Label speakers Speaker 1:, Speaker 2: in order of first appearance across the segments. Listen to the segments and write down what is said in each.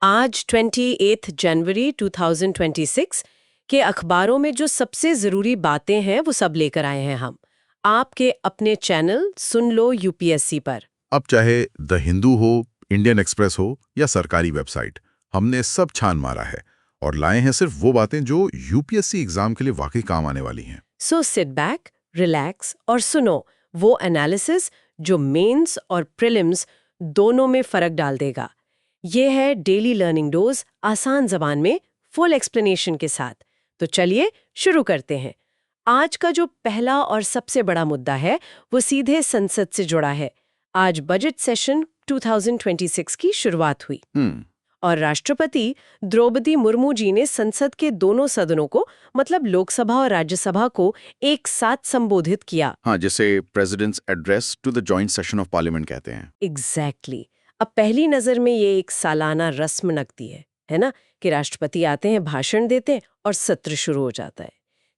Speaker 1: आज 28 जनवरी 2026 के अखबारों में जो सबसे ज़रूरी बातें हैं वो सब लेकर आए हैं हम आपके अपने चैनल सुन लो यूपीएससी पर।
Speaker 2: अब चाहे द हिंदू हो, इंडियन एक्सप्रेस हो या सरकारी वेबसाइट, हमने सब छान मारा है और लाए हैं सिर्फ वो बातें जो यूपीएससी एग्जाम के लिए वाकई काम आने वाली हैं।
Speaker 1: सो सिट बैक, रिलैक्स और सुनो वो एनालिसिस जो मेंस और प्रीलिम्स दोनों में फ़र्क डाल देगा। ये है डेली लर्निंग डोज, आसान ज़बान में फुल एक्सप्लेनेशन के साथ। तो चलिए शुरू करते हैं। आज का जो पहला और सबसे बड़ा मुद्दा है वो सीधे संसद से जुड़ा है। आज बजट सेशन 2026 की शुरुआत हुई और राष्ट्रपति द्रौपदी मुर्मू जी ने संसद के दोनों सदनों को मतलब लोकसभा और राज्यसभा को एक साथ संबोधित किया।
Speaker 2: हाँ, जिसे president's address to the joint session of parliament कहते हैं।
Speaker 1: एग्जैक्टली अब पहली नजर में ये एक सालाना रस्म लगती है ना, कि राष्ट्रपति आते हैं, भाषण देते हैं और सत्र शुरू हो जाता है।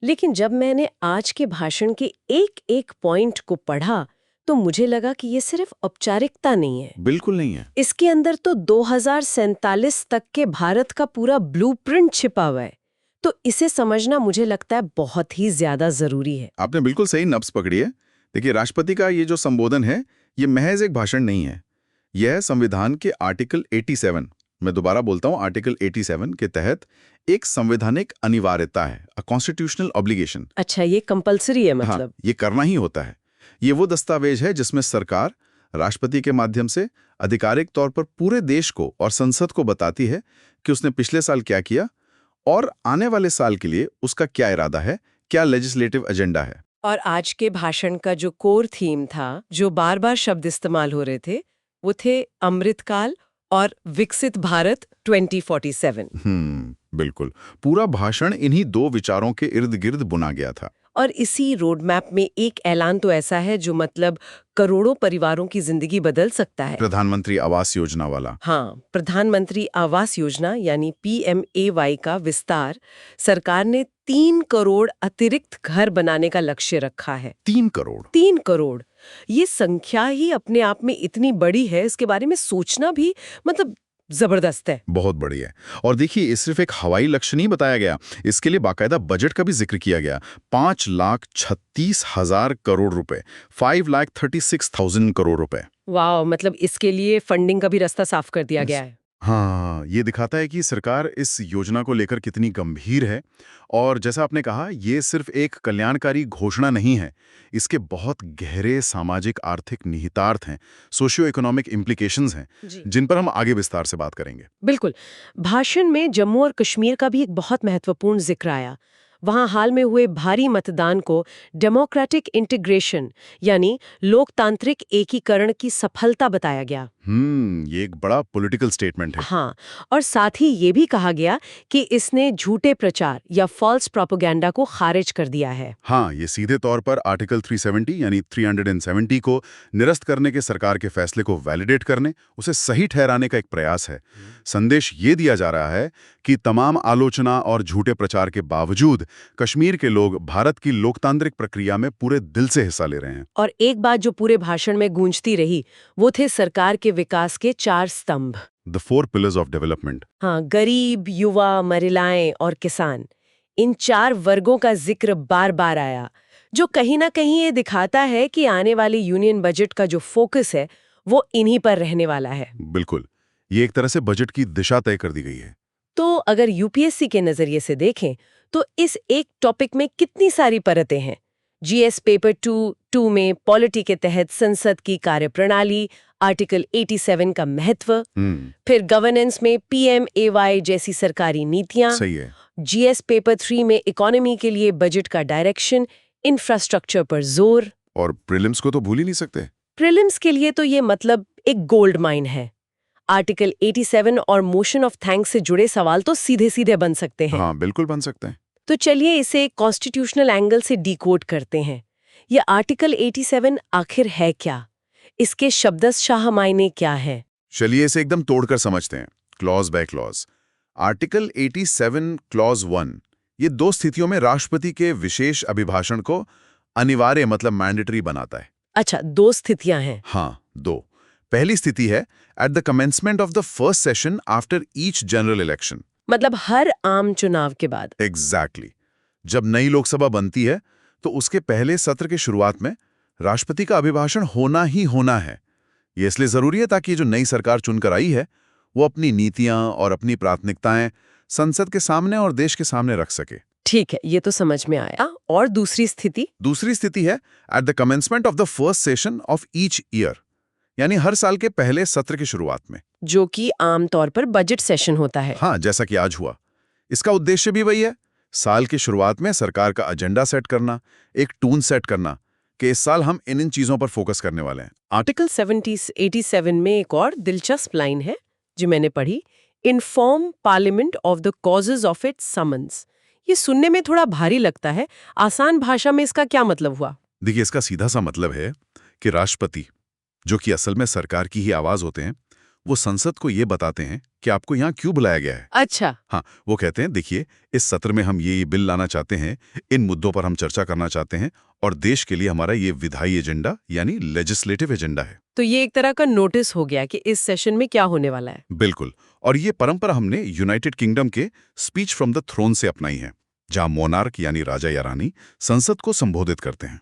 Speaker 1: लेकिन जब मैंने आज के भाषण के एक एक पॉइंट को पढ़ा तो मुझे लगा कि ये सिर्फ औपचारिकता नहीं है।
Speaker 2: बिल्कुल नहीं है।
Speaker 1: इसके अंदर तो 2047 तक के भारत का पूरा ब्लूप्रिंट छिपा हुआ है। तो इसे समझना मुझे लगता है बहुत ही ज्यादा जरूरी है।
Speaker 2: आपने बिल्कुल सही नब्ज पकड़ी है। देखिए, राष्ट्रपति का ये जो संबोधन है, ये महज एक भाषण नहीं है। यह संविधान के आर्टिकल 87, मैं दोबारा बोलता हूं, आर्टिकल 87 के तहत एक संवैधानिक अनिवार्यता है, अ कॉन्स्टिट्यूशनल ऑब्लिगेशन।
Speaker 1: अच्छा, ये कंपलसरी है मतलब?
Speaker 2: हाँ, ये करना ही होता है। ये वो दस्तावेज है जिसमें सरकार राष्ट्रपति के माध्यम से आधिकारिक तौर पर पूरे देश को और संसद को बताती है कि उसने पिछले साल क्या किया और आने वाले साल के लिए उसका क्या इरादा है, क्या लेजिस्लेटिव एजेंडा है।
Speaker 1: और आज के भाषण का जो कोर थीम था, जो बार बार शब्द इस्तेमाल हो रहे थे, वो थे अमृतकाल और विकसित भारत 2047।
Speaker 2: बिल्कुल। पूरा भाषण इन्हीं दो विचारों के इर्द गिर्द बुना गया था।
Speaker 1: और इसी रोड मैप में एक ऐलान तो ऐसा है जो मतलब करोड़ों परिवारों की जिंदगी बदल सकता है।
Speaker 2: प्रधानमंत्री आवास योजना वाला।
Speaker 1: हाँ, प्रधानमंत्री आवास योजना यानी PMAY का विस्तार। सरकार ने 3 करोड़ अतिरिक्त घर बनाने का लक्ष्य रखा है।
Speaker 2: 3
Speaker 1: करोड़। ये संख्या ही अपने आप में इतनी बड़ी है, इसके बारे में सोचना भी मतलब जबरदस्त है।
Speaker 2: बहुत बढ़िया है। और देखिए, ये सिर्फ एक हवाई लक्ष्य नहीं बताया गया, इसके लिए बाकायदा बजट का भी जिक्र किया गया। 5,36,000 करोड़ रुपए, 5,36,000 करोड़ रुपए।
Speaker 1: वाह, मतलब इसके लिए फंडिंग का भी रास्ता साफ कर दिया गया है।
Speaker 2: हाँ, ये दिखाता है कि सरकार इस योजना को लेकर कितनी गंभीर है। और जैसा आपने कहा, ये सिर्फ एक कल्याणकारी घोषणा नहीं है, इसके बहुत गहरे सामाजिक आर्थिक निहितार्थ हैं, सोशियो इकोनॉमिक इम्प्लीकेशंस हैं, जिन पर हम आगे विस्तार से बात करेंगे।
Speaker 1: बिल्कुल। भाषण में जम्मू और कश्मीर का भी एक बहुत महत्वपूर्ण जिक्र आया। वहां हाल में हुए भारी मतदान को डेमोक्रेटिक इंटीग्रेशन यानी लोकतांत्रिक एकीकरण की सफलता बताया गया।
Speaker 2: ये एक बड़ा पॉलिटिकल स्टेटमेंट है।
Speaker 1: हाँ, और साथ ही ये भी कहा गया कि इसने झूठे प्रचार या फॉल्स प्रोपेगेंडा को खारिज कर दिया है।
Speaker 2: हाँ, ये सीधे तौर पर आर्टिकल 370 यानी 370 को निरस्त करने के सरकार के फैसले को वैलिडेट करने, उसे सही ठहराने का एक प्रयास है। संदेश ये दिया जा रहा है कि तमाम आलोचना और झूठे प्रचार के बावजूद कश्मीर के लोग भारत की लोकतांत्रिक प्रक्रिया में पूरे दिल से हिस्सा ले रहे हैं।
Speaker 1: और एक बात जो पूरे भाषण में गूंजती रही, वो थे सरकार के विकास के 4 स्तंभ।
Speaker 2: The 4 pillars of development।
Speaker 1: हाँ, गरीब, युवा, महिलाएं और किसान, इन 4 वर्गों का जिक्र बार बार आया, जो कहीं ना कहीं ये दिखाता है कि आने वाले यूनियन बजट का जो फोकस है वो इन्हीं पर रहने वाला है।
Speaker 2: बिल्कुल, ये एक तरह से बजट की दिशा तय कर दी गई है।
Speaker 1: तो अगर यूपीएससी के नजरिए से देखें तो इस एक टॉपिक में कितनी सारी परतें हैं। जीएस पेपर 2 में पॉलिटी के तहत संसद की कार्यप्रणाली, आर्टिकल 87 का महत्व, फिर गवर्नेंस में PMAY जैसी सरकारी नीतियां,
Speaker 2: सही है।
Speaker 1: जीएस पेपर 3 में इकोनॉमी के लिए बजट का डायरेक्शन, इंफ्रास्ट्रक्चर पर जोर।
Speaker 2: और प्रीलिम्स को तो भूल ही नहीं सकते।
Speaker 1: प्रीलिम्स के लिए तो ये मतलब एक गोल्ड माइन है। आर्टिकल 87 और मोशन ऑफ थैंक्स से जुड़े सवाल तो सीधे सीधे बन सकते हैं।
Speaker 2: हाँ, बिल्कुल बन सकते हैं।
Speaker 1: तो चलिए इसे कॉन्स्टिट्यूशनल एंगल से डिकोड करते हैं। ये आर्टिकल 87 आखिर है क्या? इसके शब्दशः मायने क्या है?
Speaker 2: चलिए इसे एकदम तोड़कर समझते हैं, clause by clause. Article 87 clause 1 ये 2 स्थितियों में राष्ट्रपति के विशेष अभिभाषण को अनिवार्य मतलब मैंडेटरी बनाता है।
Speaker 1: अच्छा, 2 स्थितियां हैं।
Speaker 2: हाँ, 2। पहली स्थिति है at the commencement of the first session after each general election.
Speaker 1: मतलब हर आम चुनाव के बाद।
Speaker 2: एग्जैक्टली। जब नई लोकसभा बनती है तो उसके पहले सत्र के शुरुआत में राष्ट्रपति का अभिभाषण होना ही होना है। ये इसलिए जरूरी है ताकि जो नई सरकार चुनकर आई है वो अपनी नीतियां और अपनी प्राथमिकताएं संसद के सामने और देश के सामने रख सके।
Speaker 1: ठीक है, ये तो समझ में आया। और दूसरी स्थिति?
Speaker 2: दूसरी स्थिति है at the commencement of the first session of each year, यानी हर साल के पहले सत्र की शुरुआत में,
Speaker 1: जो कि आमतौर पर बजट सेशन होता है।
Speaker 2: हाँ, जैसा कि आज हुआ। इसका उद्देश्य भी वही है, साल की शुरुआत में सरकार का एजेंडा सेट करना, एक टून सेट करना कि इस साल हम इन चीजों पर फोकस करने वाले हैं।
Speaker 1: आर्टिकल 87 में एक और दिलचस्प लाइन है जो मैंने पढ़ी, inform parliament of the causes of its summons. ये सुनने में थोड़ा भारी लगता है, आसान भाषा में इसका क्या मतलब हुआ?
Speaker 2: देखिए, इसका सीधा सा मतलब है कि राष्ट्रपति, जो कि असल में सरकार की ही आवाज होते हैं, वो संसद को ये बताते हैं कि आपको यहाँ क्यों बुलाया गया है।
Speaker 1: अच्छा।
Speaker 2: हाँ, वो कहते हैं देखिए, इस सत्र में हम ये बिल लाना चाहते हैं, इन मुद्दों पर हम चर्चा करना चाहते हैं और देश के लिए हमारा ये विधायी एजेंडा यानी लेजिस्लेटिव एजेंडा है।
Speaker 1: तो ये एक तरह का नोटिस हो गया कि इस सेशन में क्या होने वाला है।
Speaker 2: बिल्कुल। और ये परंपरा हमने यूनाइटेड किंगडम के स्पीच फ्रॉम द थ्रोन से अपनाई है, जहां मोनार्क यानी राजा या रानी संसद को संबोधित करते हैं।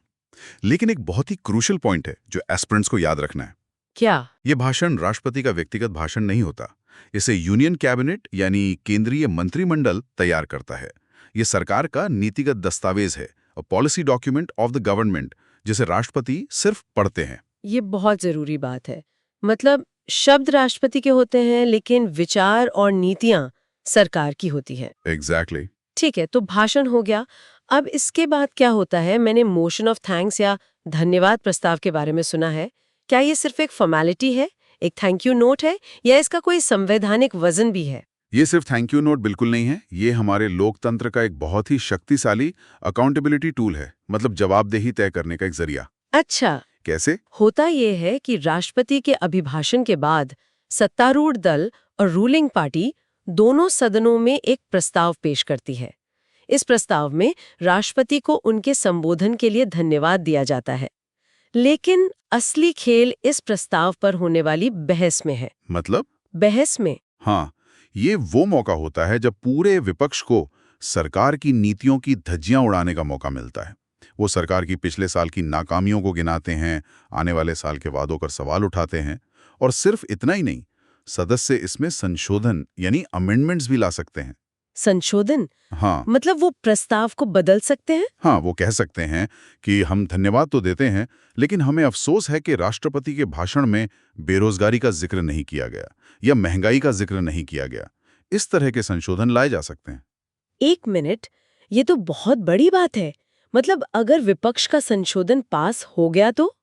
Speaker 2: लेकिन एक बहुत ही क्रूशियल पॉइंट है जो एस्पिरेंट्स को याद रखना है।
Speaker 1: क्या?
Speaker 2: ये भाषण राष्ट्रपति का व्यक्तिगत भाषण नहीं होता। इसे यूनियन कैबिनेट यानी केंद्रीय मंत्रिमंडल तैयार करता है। ये सरकार का नीतिगत दस्तावेज है, a policy document of the government, जिसे राष्ट्रपति सिर्फ पढ़ते हैं।
Speaker 1: ये बहुत जरूरी बात है। मतलब शब्द राष्ट्रपति के होते हैं लेकिन विचार और नीतियां सरकार की होती है।
Speaker 2: एग्जैक्टली।
Speaker 1: ठीक है, तो भाषण हो गया। अब इसके बाद क्या होता है? मैंने मोशन ऑफ थैंक्स या धन्यवाद प्रस्ताव के बारे में सुना है। क्या ये सिर्फ एक फॉर्मेलिटी है, एक थैंक यू नोट है, या इसका कोई संवैधानिक वजन भी है?
Speaker 2: ये सिर्फ थैंक यू नोट बिल्कुल नहीं है। ये हमारे लोकतंत्र का एक बहुत ही शक्तिशाली अकाउंटेबिलिटी टूल है, मतलब जवाबदेही तय करने का एक जरिया।
Speaker 1: अच्छा।
Speaker 2: कैसे?
Speaker 1: होता ये है कि राष्ट्रपति के अभिभाषण के बाद सत्तारूढ़ दल और रूलिंग पार्टी दोनों सदनों में एक प्रस्ताव पेश करती है। इस प्रस्ताव में राष्ट्रपति को उनके संबोधन के लिए धन्यवाद दिया जाता है। लेकिन असली खेल इस प्रस्ताव पर होने वाली बहस में है।
Speaker 2: मतलब?
Speaker 1: बहस में?
Speaker 2: हाँ, ये वो मौका होता है जब पूरे विपक्ष को सरकार की नीतियों की धज्जियां उड़ाने का मौका मिलता है। वो सरकार की पिछले साल की नाकामियों को गिनाते हैं, आने वाले साल के वादों पर सवाल उठाते हैं, और सिर्फ इतना ही नहीं, सदस्य इसमें संशोधन यानी अमेंडमेंट्स भी ला सकते हैं।
Speaker 1: संशोधन?
Speaker 2: हाँ।
Speaker 1: मतलब वो प्रस्ताव को बदल सकते हैं?
Speaker 2: हाँ, वो कह सकते हैं कि हम धन्यवाद तो देते हैं, लेकिन हमें अफसोस है कि राष्ट्रपति के भाषण में बेरोजगारी का जिक्र नहीं किया गया या महंगाई का जिक्र नहीं किया गया। इस तरह के संशोधन लाए जा सकते हैं।
Speaker 1: एक मिनट, ये तो बहुत बड़ी बात है। मतलब अगर विपक्ष का संशोधन पास हो गया तो?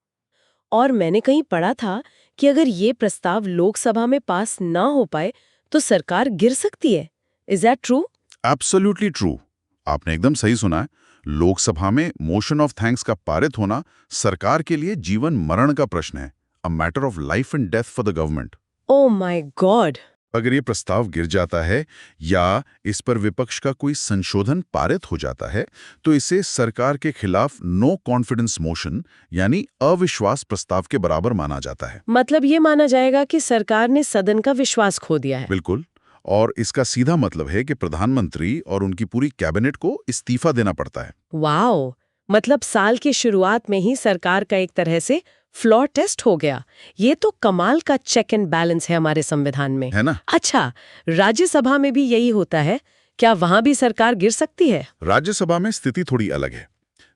Speaker 1: और मैंने कहीं पढ़ा था कि अगर ये प्रस्ताव लोकसभा में पास ना हो पाए तो सरकार गिर सकती है। Is that true?
Speaker 2: Absolutely true. आपने एकदम सही सुना है। लोकसभा में मोशन ऑफ थैंक्स का पारित होना सरकार के लिए जीवन मरण का प्रश्न है, a matter of life and death for the government.
Speaker 1: Oh my God.
Speaker 2: अगर ये प्रस्ताव गिर जाता है या इस पर विपक्ष का कोई संशोधन पारित हो जाता है तो इसे सरकार के खिलाफ नो कॉन्फिडेंस मोशन यानी अविश्वास प्रस्ताव के बराबर माना जाता है।
Speaker 1: मतलब ये माना जाएगा कि सरकार ने सदन का विश्वास खो दिया है।
Speaker 2: बिल्कुल। और इसका सीधा मतलब है कि प्रधानमंत्री और उनकी पूरी कैबिनेट को इस्तीफा देना पड़ता है।
Speaker 1: वाओ, मतलब साल की शुरुआत में ही सरकार का एक तरह से फ्लॉर टेस्ट हो गया। ये तो कमाल का चेक एंड बैलेंस है हमारे संविधान में,
Speaker 2: है ना?
Speaker 1: अच्छा, राज्यसभा में भी यही होता है क्या? वहां भी सरकार गिर सकती है?
Speaker 2: राज्यसभा में स्थिति थोड़ी अलग है।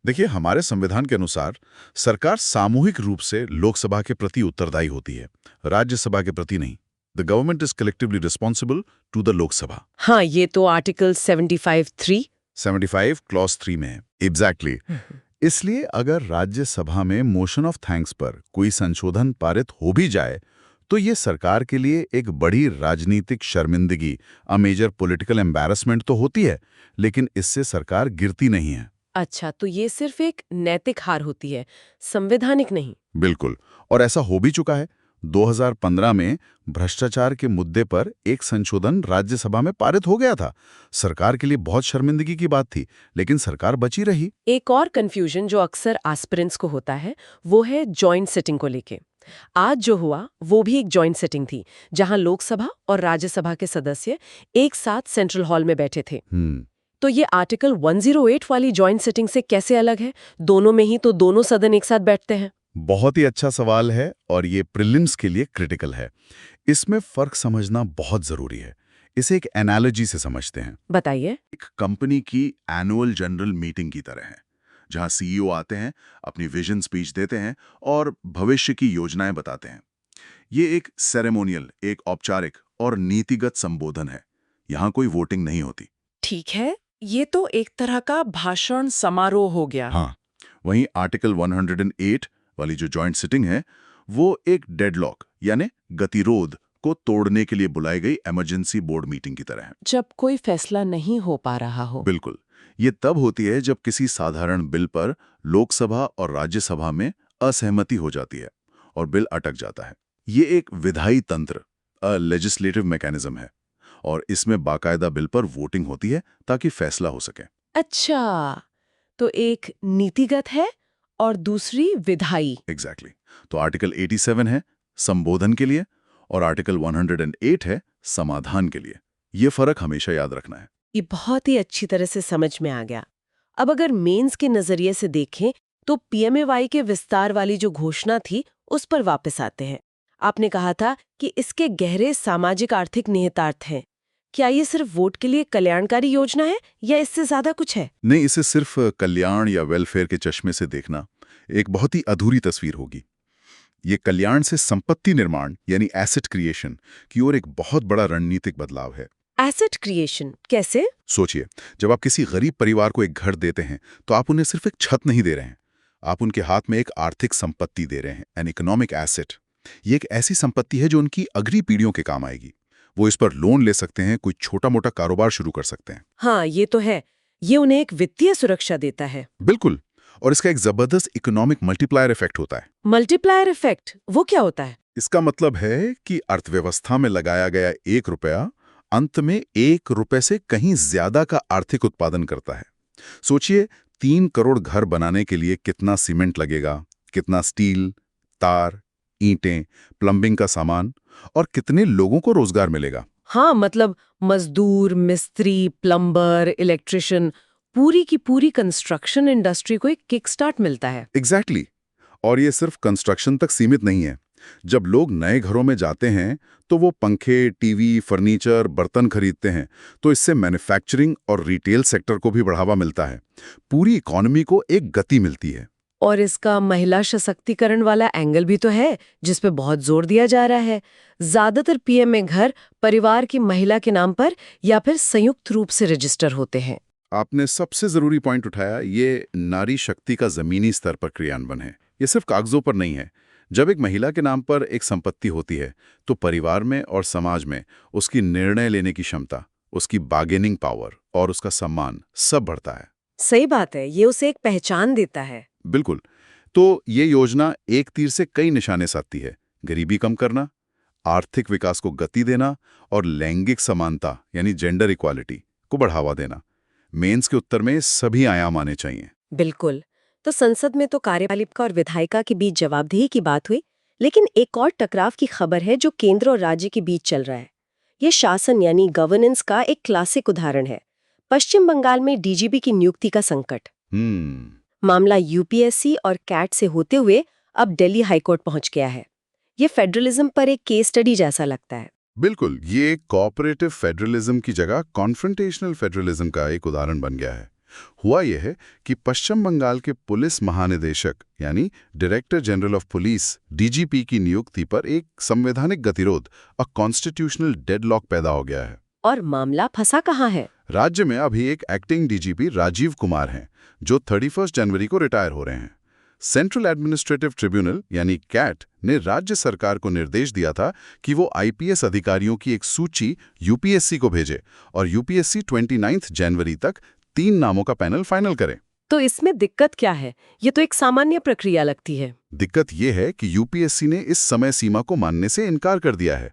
Speaker 2: देखिए, हमारे संविधान के अनुसार सरकार सामूहिक रूप से लोकसभा के प्रति उत्तरदायी होती है, राज्यसभा के प्रति नहीं। The government is collectively responsible to the Lok Sabha.
Speaker 1: हाँ, ये तो आर्टिकल
Speaker 2: 75 क्लॉज 3 में है। एग्जैक्टली। इसलिए अगर राज्यसभा में मोशन ऑफ थैंक्स पर कोई संशोधन पारित हो भी जाए तो ये सरकार के लिए एक बड़ी राजनीतिक शर्मिंदगी, अ मेजर पॉलिटिकल एम्बैरसमेंट तो होती है, लेकिन इससे सरकार गिरती नहीं है।
Speaker 1: अच्छा, तो ये सिर्फ एक नैतिक हार होती है, संवैधानिक नहीं।
Speaker 2: बिल्कुल। और ऐसा हो भी चुका है। 2015 में भ्रष्टाचार के मुद्दे पर एक संशोधन राज्यसभा में पारित हो गया था। सरकार के लिए बहुत शर्मिंदगी की बात थी, लेकिन सरकार बची रही।
Speaker 1: एक और कंफ्यूजन जो अक्सर एस्पिरेंट्स को होता है वो है जॉइंट सिटिंग को लेके। आज जो हुआ वो भी एक जॉइंट सेटिंग थी, जहां लोकसभा और राज्यसभा के सदस्य एक साथ सेंट्रल हॉल में बैठे थे। तो ये आर्टिकल 108 वाली जॉइंट सेटिंग से कैसे अलग है? दोनों में ही तो दोनों सदन एक साथ बैठते हैं।
Speaker 2: बहुत ही अच्छा सवाल है और ये प्रीलिम्स के लिए क्रिटिकल है। इसमें फर्क समझना बहुत जरूरी है। इसे एक एनालॉजी से समझते हैं।
Speaker 1: बताइए।
Speaker 2: एक कंपनी की एनुअल जनरल मीटिंग की तरह है, जहां सीईओ आते हैं, अपनी विजन स्पीच देते हैं और भविष्य की योजनाएं बताते हैं। ये एक सेरेमोनियल, एक औपचारिक और नीतिगत संबोधन है। यहां कोई वोटिंग नहीं होती।
Speaker 3: ठीक है, ये तो एक तरह का भाषण समारोह हो गया।
Speaker 2: हाँ, वहीं आर्टिकल 108 वाली जो जॉइंट सिटिंग है, वो एक डेडलॉक यानी गतिरोध को तोड़ने के लिए बुलाई गई इमरजेंसी बोर्ड मीटिंग की तरह है।
Speaker 3: जब कोई फैसला नहीं हो पा रहा हो।
Speaker 2: बिल्कुल। ये तब होती है जब किसी साधारण बिल पर लोकसभा और राज्यसभा में असहमति हो जाती है और बिल अटक जाता है। ये एक विधायी तंत्र, लेजिस्लेटिव मैकेनिज्म है, और इसमें बाकायदा बिल पर वोटिंग होती है ताकि फैसला हो सके।
Speaker 1: अच्छा, तो एक नीतिगत है और दूसरी विधायी।
Speaker 2: एग्जैक्टली। तो आर्टिकल 87 है संबोधन के लिए और आर्टिकल 108 है समाधान के लिए। ये फर्क हमेशा याद रखना है।
Speaker 1: ये बहुत ही अच्छी तरह से समझ में आ गया। अब अगर मेंस के नजरिए से देखें तो पीएमएवाई के विस्तार वाली जो घोषणा थी उस पर वापस आते हैं। आपने कहा था कि इसके गहरे सामाजिक आर्थिक निहितार्थ हैं। क्या ये सिर्फ वोट के लिए कल्याणकारी योजना है या इससे ज्यादा कुछ है?
Speaker 2: नहीं, इसे सिर्फ कल्याण या वेलफेयर के चश्मे से देखना एक बहुत ही अधूरी तस्वीर होगी। ये कल्याण से संपत्ति निर्माण यानी एसेट क्रिएशन की ओर एक बहुत बड़ा रणनीतिक बदलाव है।
Speaker 1: एसेट क्रिएशन कैसे?
Speaker 2: सोचिए, जब आप किसी गरीब परिवार को एक घर देते हैं तो आप उन्हें सिर्फ एक छत नहीं दे रहे हैं, आप उनके हाथ में एक आर्थिक संपत्ति दे रहे हैं, एन इकोनॉमिक एसेट। ये एक ऐसी संपत्ति है जो उनकी अगली पीढ़ियों के काम आएगी। वो इस पर लोन ले सकते हैं, कोई छोटा मोटा कारोबार शुरू कर सकते हैं।
Speaker 1: हाँ, ये तो है। ये उन्हें एक वित्तीय सुरक्षा देता है।
Speaker 2: बिल्कुल। और इसका एक जबरदस्त इकोनॉमिक मल्टीप्लायर इफेक्ट होता है।
Speaker 1: मल्टीप्लायर इफेक्ट वो क्या होता है?
Speaker 2: इसका मतलब है कि अर्थव्यवस्था में लगाया गया 1 रुपया अंत में 1 रुपए से कहीं ज्यादा का आर्थिक उत्पादन करता है। सोचिए, 3 करोड़ घर बनाने के लिए कितना सीमेंट लगेगा, कितना स्टील, तार, ईंटें, प्लम्बिंग का सामान, और कितने लोगों को रोजगार मिलेगा।
Speaker 1: हाँ, मतलब मजदूर, मिस्त्री, प्लम्बर, इलेक्ट्रिशियन, पूरी की पूरी कंस्ट्रक्शन इंडस्ट्री को एक किक स्टार्ट मिलता है।
Speaker 2: एग्जैक्टली। और ये सिर्फ कंस्ट्रक्शन तक सीमित नहीं है। जब लोग नए घरों में जाते हैं तो वो पंखे, टीवी, फर्नीचर, बर्तन खरीदते हैं, तो इससे मैन्युफैक्चरिंग और रिटेल सेक्टर को भी बढ़ावा मिलता है। पूरी इकोनॉमी को एक गति मिलती है।
Speaker 1: और इसका महिला सशक्तिकरण वाला एंगल भी तो है, जिस पे बहुत जोर दिया जा रहा है। ज्यादातर पीएमए घर परिवार की महिला के नाम पर या फिर संयुक्त रूप से रजिस्टर होते हैं।
Speaker 2: आपने सबसे जरूरी पॉइंट उठाया, ये नारी शक्ति का जमीनी स्तर पर क्रियान्वयन है। ये सिर्फ कागजों पर नहीं है। जब एक महिला के नाम पर एक संपत्ति होती है तो परिवार में और समाज में उसकी निर्णय लेने की क्षमता, उसकी बार्गेनिंग पावर और उसका सम्मान सब बढ़ता है।
Speaker 1: सही बात है, ये उसे एक पहचान देता है।
Speaker 2: बिल्कुल। तो ये योजना एक तीर से कई निशाने साधती है। गरीबी कम करना, आर्थिक विकास को गति देना और लैंगिक समानता यानी जेंडर इक्वालिटी को बढ़ावा देना। मेंस के उत्तर में सभी आयाम आने चाहिए।
Speaker 1: बिल्कुल। तो संसद में तो कार्यपालिका और विधायिका के बीच जवाबदेही की बात हुई, लेकिन एक और टकराव की खबर है जो केंद्र और राज्य के बीच चल रहा है। ये शासन यानी गवर्नेंस का एक क्लासिक उदाहरण है। पश्चिम बंगाल में डीजीपी की नियुक्ति का संकट। मामला यूपीएससी और कैट से होते हुए अब दिल्ली हाईकोर्ट पहुंच गया है। ये फेडरलिज्म पर एक केस स्टडी जैसा लगता है।
Speaker 2: बिल्कुल, ये कोऑपरेटिव फेडरलिज्म की जगह कॉन्फ्रंटेशनल फेडरलिज्म का एक उदाहरण बन गया है। हुआ यह है कि पश्चिम बंगाल के पुलिस महानिदेशक यानी director general of police DGP की नियुक्ति पर एक संवैधानिक गतिरोध, अ कॉन्स्टिट्यूशनल डेडलॉक पैदा हो गया है।
Speaker 1: और मामला फंसा कहाँ है?
Speaker 2: राज्य में अभी एक एक्टिंग डीजीपी राजीव कुमार हैं, जो 31 जनवरी को रिटायर हो रहे हैं। सेंट्रल एडमिनिस्ट्रेटिव ट्रिब्यूनल यानी कैट ने राज्य सरकार को निर्देश दिया था कि वो आईपीएस अधिकारियों की एक सूची यूपीएससी को भेजे और यूपीएससी 29 जनवरी तक 3 नामों का पैनल फाइनल करे।
Speaker 1: तो इसमें दिक्कत क्या है? ये तो एक सामान्य प्रक्रिया लगती है।
Speaker 2: दिक्कत ये है कि यूपीएससी ने इस समय सीमा को मानने से इनकार कर दिया है।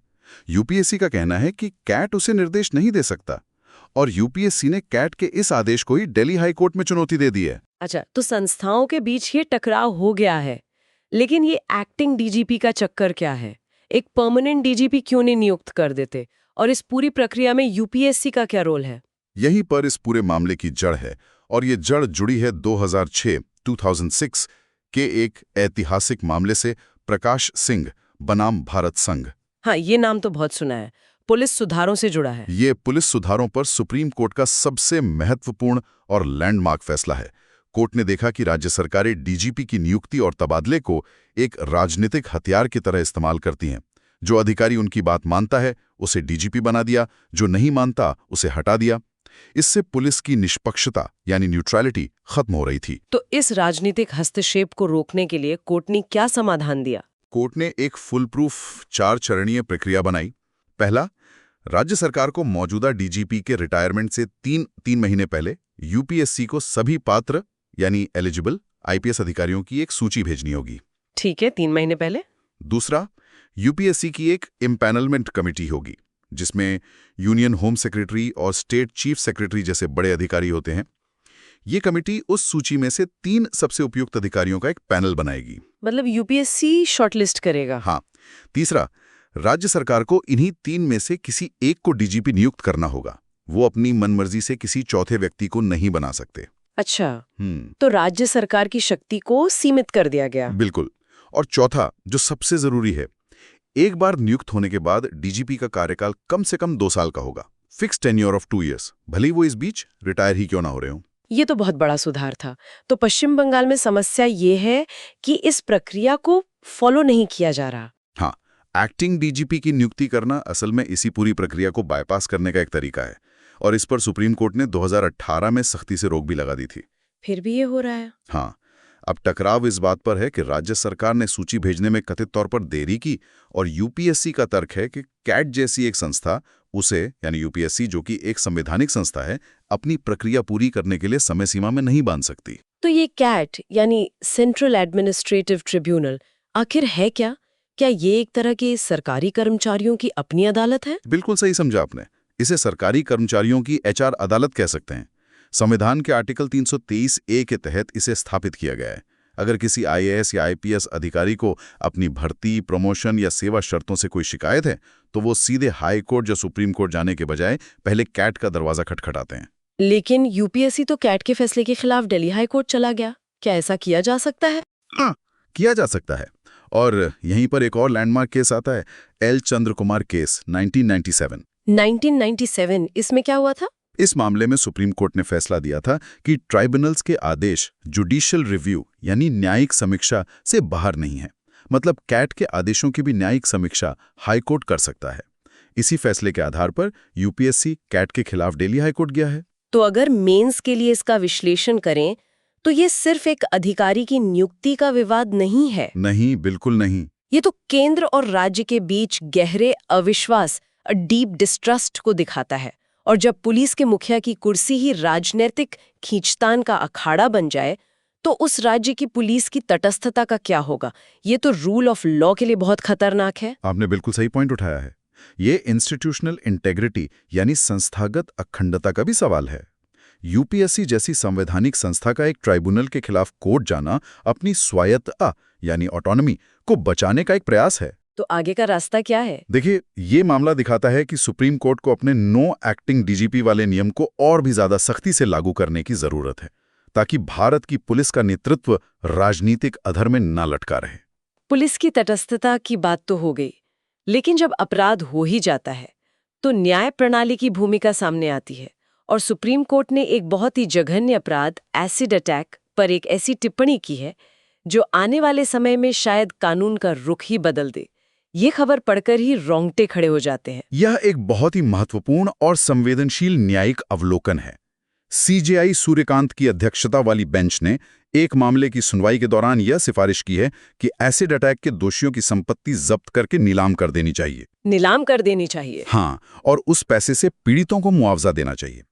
Speaker 2: यूपीएससी का कहना है कि कैट उसे निर्देश नहीं दे सकता और यूपीएससी ने कैट के इस आदेश को ही दिल्ली हाईकोर्ट में चुनौती दे दी है।
Speaker 1: अच्छा, तो संस्थाओं के बीच ये टकराव हो गया है, लेकिन ये एक्टिंग डीजीपी का चक्कर क्या है? एक परमानेंट डीजीपी क्यों नहीं नियुक्त कर देते? और इस पूरी प्रक्रिया में यूपीएससी का क्या रोल है?
Speaker 2: यहीं पर इस पूरे मामले की जड़ है, और ये जड़ जुड़ी है 2006 के एक ऐतिहासिक मामले से, प्रकाश सिंह बनाम भारत संघ।
Speaker 1: हाँ, ये नाम तो बहुत सुना है। पुलिस सुधारों से जुड़ा है।
Speaker 2: ये पुलिस सुधारों पर सुप्रीम कोर्ट का सबसे महत्वपूर्ण और लैंडमार्क फैसला है। कोर्ट ने देखा कि राज्य सरकारें डीजीपी की नियुक्ति और तबादले को एक राजनीतिक हथियार की तरह इस्तेमाल करती हैं। जो अधिकारी उनकी बात मानता है उसे डीजीपी बना दिया, जो नहीं मानता उसे हटा दिया। इससे पुलिस की निष्पक्षता यानी न्यूट्रलिटी खत्म हो रही थी।
Speaker 1: तो इस राजनीतिक हस्तक्षेप को रोकने के लिए कोर्ट ने क्या समाधान दिया?
Speaker 2: कोर्ट ने एक फुल प्रूफ 4 चरणीय प्रक्रिया बनाई। पहला, राज्य सरकार को मौजूदा डीजीपी के रिटायरमेंट से तीन महीने पहले यूपीएससी को सभी पात्र यानी एलिजिबल आईपीएस अधिकारियों की एक सूची भेजनी होगी।
Speaker 1: ठीक है, 3 महीने पहले।
Speaker 2: दूसरा, यूपीएससी की एक इम्पैनलमेंट कमेटी होगी, जिसमें यूनियन होम सेक्रेटरी और स्टेट चीफ सेक्रेटरी जैसे बड़े अधिकारी होते हैं। ये कमेटी उस सूची में से 3 सबसे उपयुक्त अधिकारियों का एक पैनल बनाएगी।
Speaker 1: मतलब यूपीएससी शॉर्टलिस्ट करेगा?
Speaker 2: हाँ। तीसरा, राज्य सरकार को इन्हीं 3 में से किसी एक को डीजीपी नियुक्त करना होगा। वो अपनी मनमर्जी से किसी चौथे व्यक्ति को नहीं बना सकते।
Speaker 1: अच्छा, तो राज्य सरकार की शक्ति को सीमित कर दिया गया।
Speaker 2: बिल्कुल। और चौथा, जो सबसे जरूरी है, एक बार नियुक्त होने के बाद डीजीपी का कार्यकाल कम से कम 2 साल का होगा। फिक्स टेन्योर ऑफ 2 years, भले ही वो इस बीच रिटायर ही क्यों ना हो रहे हो।
Speaker 1: ये तो बहुत बड़ा सुधार था। तो पश्चिम बंगाल में समस्या ये है कि इस प्रक्रिया को फॉलो नहीं किया जा रहा।
Speaker 2: हाँ, एक्टिंग डीजीपी की नियुक्ति करना असल में इसी पूरी प्रक्रिया को बाईपास करने का एक तरीका है, और इस पर सुप्रीम कोर्ट ने 2018 में सख्ती से रोक भी लगा दी थी।
Speaker 1: फिर भी ये हो रहा है।
Speaker 2: हाँ, अब टकराव इस बात पर है कि राज्य सरकार ने सूची भेजने में कथित तौर पर देरी की, और यूपीएससी का तर्क है कि कैट जैसी एक संस्था उसे, यानी यूपीएससी जो कि एक संवैधानिक संस्था है, अपनी प्रक्रिया पूरी करने के लिए समय सीमा में नहीं बांध सकती।
Speaker 1: तो ये कैट यानी सेंट्रल एडमिनिस्ट्रेटिव ट्रिब्यूनल आखिर है क्या? क्या ये एक तरह के सरकारी कर्मचारियों की अपनी अदालत है?
Speaker 2: बिल्कुल सही समझा आपने। इसे सरकारी कर्मचारियों की एचआर अदालत कह सकते हैं। संविधान के आर्टिकल 323A के तहत इसे स्थापित किया गया है। अगर किसी आईएएस या आईपीएस अधिकारी को अपनी भर्ती, प्रमोशन या सेवा शर्तों से कोई शिकायत है, तो वो सीधे हाई कोर्ट या सुप्रीम कोर्ट जाने के बजाय पहले कैट का दरवाजा खटखटाते हैं।
Speaker 1: लेकिन यूपीएससी तो कैट के फैसले के खिलाफ दिल्ली हाई कोर्ट चला गया। क्या ऐसा किया जा सकता है?
Speaker 2: हाँ, किया जा सकता है। और यहीं पर एक और लैंडमार्क केस आता है, एल चंद्र कुमार केस 1997।
Speaker 1: 1997, इसमें क्या हुआ था?
Speaker 2: इस मामले में सुप्रीम कोर्ट ने फैसला दिया था कि ट्राइब्यूनल्स के आदेश जुडिशियल रिव्यू यानी न्यायिक समीक्षा से बाहर नहीं है। मतलब कैट के आदेशों की भी न्यायिक समीक्षा हाई कोर्ट कर सकता है। इसी फैसले के आधार पर यूपीएससी कैट के खिलाफ दिल्ली हाई कोर्ट गया है।
Speaker 1: तो अगर मेंस के लिए इसका विश्लेषण करें तो ये सिर्फ एक अधिकारी की नियुक्ति का विवाद नहीं है।
Speaker 2: नहीं, बिल्कुल नहीं।
Speaker 1: ये तो केंद्र और राज्य के बीच गहरे अविश्वास, डीप डिस्ट्रस्ट को दिखाता है। और जब पुलिस के मुखिया की कुर्सी ही राजनीतिक खींचतान का अखाड़ा बन जाए, तो उस राज्य की पुलिस की तटस्थता का क्या होगा? ये तो रूल ऑफ लॉ के लिए बहुत खतरनाक है।
Speaker 2: आपने बिल्कुल सही पॉइंट उठाया है। ये इंस्टीट्यूशनल इंटेग्रिटी यानी संस्थागत अखंडता का भी सवाल है। यूपीएससी जैसी संवैधानिक संस्था का एक ट्राइब्यूनल के खिलाफ कोर्ट जाना अपनी स्वायत्तता यानी ऑटोनॉमी को बचाने का एक प्रयास है।
Speaker 1: तो आगे का रास्ता क्या है?
Speaker 2: देखिए, ये मामला दिखाता है कि सुप्रीम कोर्ट को अपने नो एक्टिंग डीजीपी वाले नियम को और भी ज्यादा सख्ती से लागू करने की जरूरत है, ताकि भारत की पुलिस का नेतृत्व राजनीतिक अधर में न लटका रहे।
Speaker 1: पुलिस की तटस्थता की बात तो हो गई, लेकिन जब अपराध हो ही जाता है तो न्याय प्रणाली की भूमिका सामने आती है। और सुप्रीम कोर्ट ने एक बहुत ही जघन्य अपराध एसिड अटैक पर एक ऐसी टिप्पणी की है जो आने वाले समय में शायद कानून का रुख ही बदल दे। ये खबर पढ़कर ही रोंगटे खड़े हो जाते हैं।
Speaker 2: यह एक बहुत ही महत्वपूर्ण और संवेदनशील न्यायिक अवलोकन है। सीजेआई सूर्यकांत की अध्यक्षता वाली बेंच ने एक मामले की सुनवाई के दौरान यह सिफारिश की है कि एसिड अटैक के दोषियों की संपत्ति जब्त करके नीलाम कर देनी चाहिए।
Speaker 1: नीलाम कर देनी चाहिए?
Speaker 2: हाँ, और उस पैसे से पीड़ितों को मुआवजा देना चाहिए।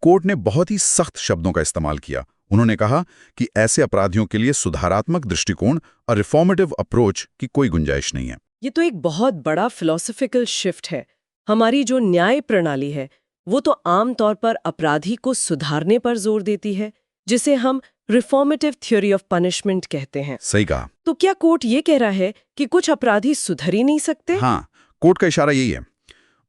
Speaker 2: कोर्ट ने बहुत ही सख्त शब्दों का इस्तेमाल किया। उन्होंने कहा कि ऐसे अपराधियों के लिए सुधारात्मक दृष्टिकोण और रिफॉर्मेटिव अप्रोच की कोई गुंजाइश नहीं है।
Speaker 1: ये तो एक बहुत बड़ा फिलॉसफिकल शिफ्ट है। हमारी जो न्याय प्रणाली है वो तो आम तौर पर अपराधी को सुधारने पर जोर देती है, जिसे हम रिफॉर्मेटिव थ्योरी ऑफ पनिशमेंट कहते हैं।
Speaker 2: सही कहा।
Speaker 1: तो क्या कोर्ट ये कह रहा है कि कुछ अपराधी सुधर ही नहीं सकते?
Speaker 2: हाँ, कोर्ट का इशारा यही है।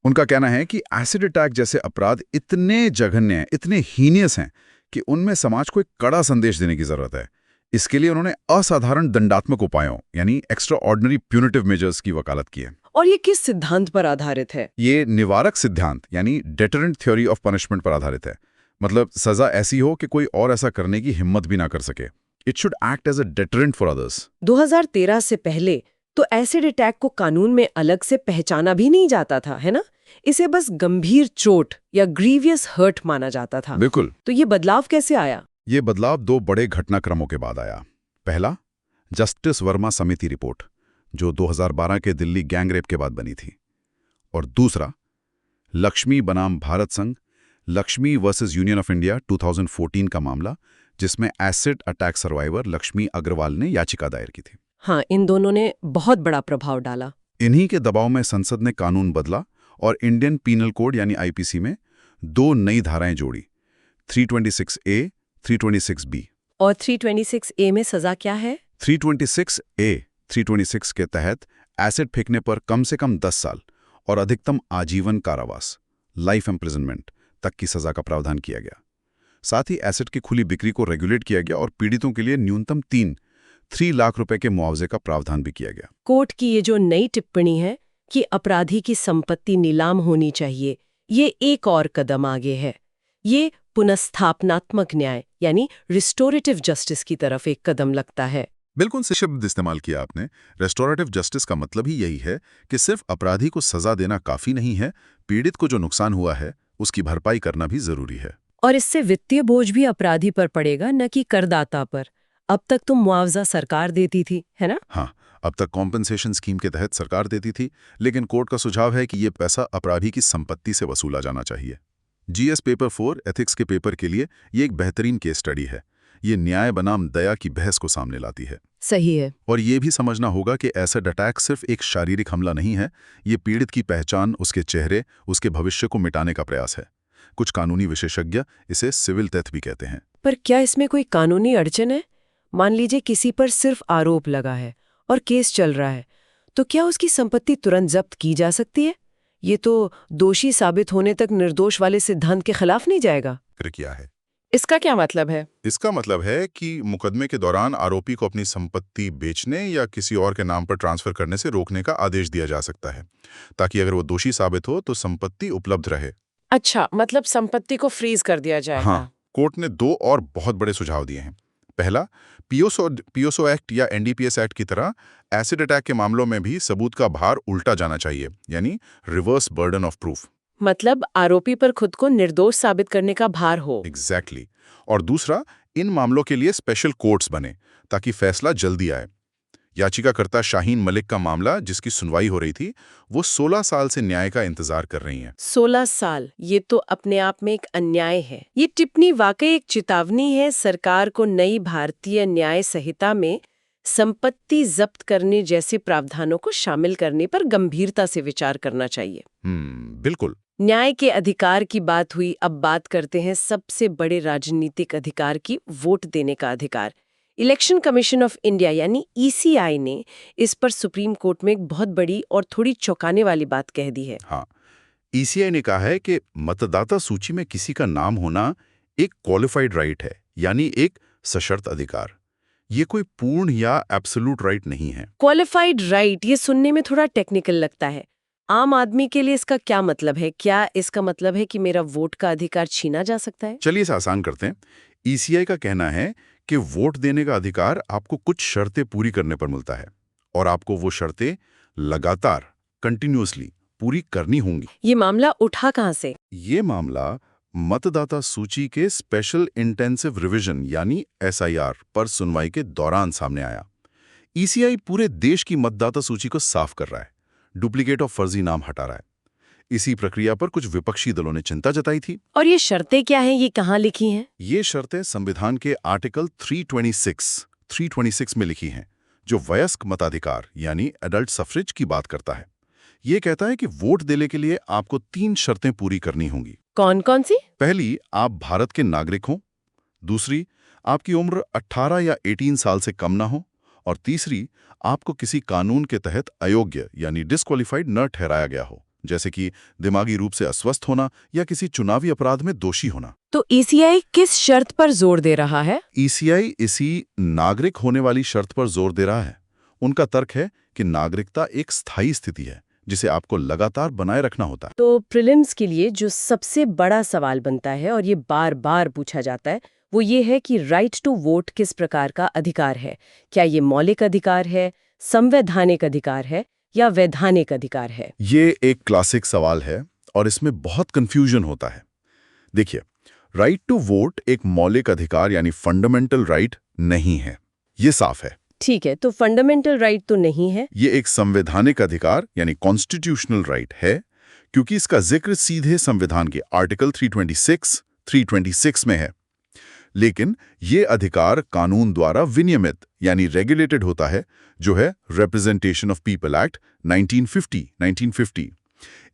Speaker 2: उनका कहना है कि एसिड अटैक जैसे अपराध इतने जघन्य हैं, इतने हीनियस हैं कि उनमें समाज को एक कड़ा संदेश देने की जरूरत है। इसके लिए उन्होंने असाधारण दंडात्मक उपायों यानी एक्स्ट्रा ऑर्डिनरी प्यूनिटिव मेजर्स की वकालत की है।
Speaker 1: और ये किस सिद्धांत पर आधारित है?
Speaker 2: ये निवारक सिद्धांत यानी डेटरेंट थ्योरी ऑफ पनिशमेंट पर आधारित है। मतलब सजा ऐसी हो कि कोई और ऐसा करने की हिम्मत भी ना कर सके। It should act as a deterrent for others.
Speaker 1: 2013 से पहले तो एसिड अटैक को कानून में अलग से पहचाना भी नहीं जाता था, है ना? इसे बस गंभीर चोट या ग्रीवियस हर्ट माना जाता था।
Speaker 2: बिल्कुल।
Speaker 1: तो ये बदलाव कैसे आया?
Speaker 2: ये बदलाव दो बड़े घटनाक्रमों के बाद आया। पहला, जस्टिस वर्मा समिति रिपोर्ट, जो 2012 के दिल्ली गैंग रेप के बाद बनी थी। और दूसरा, लक्ष्मी बनाम भारत संघ, Laxmi versus Union of India 2014 का मामला, जिसमें acid attack survivor Laxmi Agarwal ने याचिका दायर की थी।
Speaker 1: हाँ, इन दोनों ने बहुत बड़ा प्रभाव डाला।
Speaker 2: इन्हीं के दबाव में संसद ने कानून बदला और इंडियन पीनल कोड यानी आईपीसी में 2 नई धाराएं जोड़ी, 326A, 326B।
Speaker 1: और 326A में सजा क्या है?
Speaker 2: 326A, 326 के तहत एसिड फेंकने पर कम से कम 10 साल और अधिकतम आजीवन कारावास, लाइफ इम्प्रिजनमेंट तक की सजा का प्रावधान किया गया। साथ ही एसिड की खुली बिक्री को रेगुलेट किया गया और पीड़ितों के लिए न्यूनतम 3 लाख रुपए के मुआवजे का प्रावधान भी किया गया।
Speaker 1: कोर्ट की ये जो नई टिप्पणी है कि अपराधी की संपत्ति नीलाम होनी चाहिए, ये एक और कदम आगे है। ये पुनस्थापनात्मक न्याय यानी रिस्टोरेटिव जस्टिस की तरफ एक कदम लगता है।
Speaker 2: बिल्कुल सही शब्द इस्तेमाल किया आपने। रेस्टोरेटिव जस्टिस का मतलब ही यही है कि सिर्फ अपराधी को सजा देना काफी नहीं है, पीड़ित को जो नुकसान हुआ है उसकी भरपाई करना भी जरूरी है।
Speaker 1: और इससे वित्तीय बोझ भी अपराधी पर पड़ेगा, न कि करदाता पर। अब तक तो मुआवजा सरकार देती थी, है ना?
Speaker 2: हाँ, अब तक कॉम्पेंसेशन स्कीम के तहत सरकार देती थी, लेकिन कोर्ट का सुझाव है कि ये पैसा अपराधी की संपत्ति से वसूला जाना चाहिए। जीएस पेपर 4 एथिक्स के पेपर के लिए ये एक बेहतरीन केस स्टडी है। ये न्याय बनाम दया की बहस को सामने लाती है।
Speaker 1: सही है।
Speaker 2: और ये भी समझना होगा कि एसिड अटैक सिर्फ एक शारीरिक हमला नहीं है, ये पीड़ित की पहचान, उसके चेहरे, उसके भविष्य को मिटाने का प्रयास है। कुछ कानूनी विशेषज्ञ इसे सिविल डेथ भी कहते हैं।
Speaker 1: पर क्या इसमें कोई कानूनी अड़चन है? मान लीजिए किसी पर सिर्फ आरोप लगा है और केस चल रहा है, तो क्या उसकी संपत्ति तुरंत जब्त की जा सकती है? ये तो दोषी साबित होने तक निर्दोष वाले सिद्धांत के खिलाफ नहीं जाएगा?
Speaker 2: किया है।
Speaker 3: इसका क्या मतलब है?
Speaker 2: इसका मतलब है कि मुकदमे के दौरान आरोपी को अपनी संपत्ति बेचने या किसी और के नाम पर ट्रांसफर करने से रोकने का आदेश दिया जा सकता है, ताकि अगर वो दोषी साबित हो तो संपत्ति उपलब्ध रहे।
Speaker 3: अच्छा, मतलब संपत्ति को फ्रीज कर दिया जाएगा।
Speaker 2: हाँ, कोर्ट ने 2 और बहुत बड़े सुझाव दिए हैं। पहला, पीओसो एक्ट या एनडीपीएस एक्ट की तरह एसिड अटैक के मामलों में भी सबूत का भार उल्टा जाना चाहिए, यानी रिवर्स बर्डन ऑफ प्रूफ।
Speaker 3: मतलब आरोपी पर खुद को निर्दोष साबित करने का भार हो।
Speaker 2: एग्जैक्टली। और दूसरा, इन मामलों के लिए स्पेशल कोर्ट्स बने ताकि फैसला जल्दी आए। याचिकाकर्ता शाहीन मलिक का मामला, जिसकी सुनवाई हो रही थी, वो 16 साल से न्याय का इंतजार कर रही हैं।
Speaker 1: 16 साल, ये तो अपने आप में एक अन्याय है। ये टिप्पणी वाकई एक चेतावनी है। सरकार को नई भारतीय न्याय संहिता में संपत्ति जब्त करने जैसे प्रावधानों को शामिल करने पर गंभीरता से विचार करना चाहिए।
Speaker 2: बिल्कुल।
Speaker 1: न्याय के अधिकार की बात हुई, अब बात करते हैं सबसे बड़े राजनीतिक अधिकार की, वोट देने का अधिकार। इलेक्शन कमीशन ऑफ इंडिया यानी ईसीआई ने इस पर सुप्रीम कोर्ट में एक बहुत बड़ी और थोड़ी चौंकाने वाली बात कह दी है।
Speaker 2: हाँ, ईसीआई ने कहा है कि मतदाता सूची में किसी का नाम होना एक क्वालिफाइड राइट है, यानी एक सशर्त अधिकार। ये कोई पूर्ण या एब्सोल्यूट राइट नहीं है।
Speaker 1: क्वालिफाइड राइट, ये सुनने में थोड़ा टेक्निकल लगता है। आम आदमी के लिए इसका क्या मतलब है? क्या इसका मतलब है कि मेरा वोट का अधिकार छीना जा सकता है?
Speaker 2: चलिए इसे आसान करते हैं। ईसीआई का कहना है कि वोट देने का अधिकार आपको कुछ शर्तें पूरी करने पर मिलता है और आपको वो शर्तें लगातार, कंटिन्यूअसली पूरी करनी होंगी।
Speaker 1: ये मामला उठा कहाँ से?
Speaker 2: ये मामला मतदाता सूची के स्पेशल इंटेंसिव रिवीजन यानी एसआईआर पर सुनवाई के दौरान सामने आया। ईसीआई पूरे देश की मतदाता सूची को साफ कर रहा है, डुप्लीकेट और फर्जी नाम हटा रहा है। इसी प्रक्रिया पर कुछ विपक्षी दलों ने चिंता जताई थी।
Speaker 1: और ये शर्तें क्या हैं? ये कहाँ लिखी हैं?
Speaker 2: ये शर्तें संविधान के आर्टिकल 326 में लिखी हैं, जो वयस्क मताधिकार यानी एडल्ट सफरेज की बात करता है। ये कहता है कि वोट देने के लिए आपको 3 शर्तें पूरी करनी होंगी।
Speaker 1: कौन कौन सी?
Speaker 2: पहली, आप भारत के नागरिक हों। दूसरी, आपकी उम्र 18 या 18 साल से कम ना हो, और तीसरी, आपको किसी कानून के तहत अयोग्य यानी डिस्क्वालिफाइड न ठहराया गया हो, जैसे कि दिमागी रूप से अस्वस्थ होना या किसी चुनावी अपराध में दोषी होना।
Speaker 1: तो ईसीआई किस शर्त पर जोर दे रहा है?
Speaker 2: ईसीआई इसी नागरिक होने वाली शर्त पर जोर दे रहा है। उनका तर्क है कि नागरिकता एक स्थायी स्थिति है जिसे आपको लगातार बनाए रखना होता है।
Speaker 1: तो प्रीलिम्स के लिए जो सबसे बड़ा सवाल बनता है और ये बार बार पूछा जाता है, वो ये है कि राइट टू वोट किस प्रकार का अधिकार है। क्या ये मौलिक अधिकार है, संवैधानिक अधिकार है या वैधानिक अधिकार है?
Speaker 2: ये एक क्लासिक सवाल है और इसमें बहुत कंफ्यूजन होता है। देखिए, राइट टू वोट एक मौलिक अधिकार यानी फंडामेंटल राइट नहीं है, ये साफ है।
Speaker 1: ठीक है, तो फंडामेंटल राइट तो नहीं है।
Speaker 2: ये एक संवैधानिक अधिकार यानी कॉन्स्टिट्यूशनल राइट है, क्योंकि इसका जिक्र सीधे संविधान के आर्टिकल 326 में है। लेकिन ये अधिकार कानून द्वारा विनियमित यानी रेगुलेटेड होता है, जो है रिप्रेजेंटेशन ऑफ पीपल एक्ट 1950।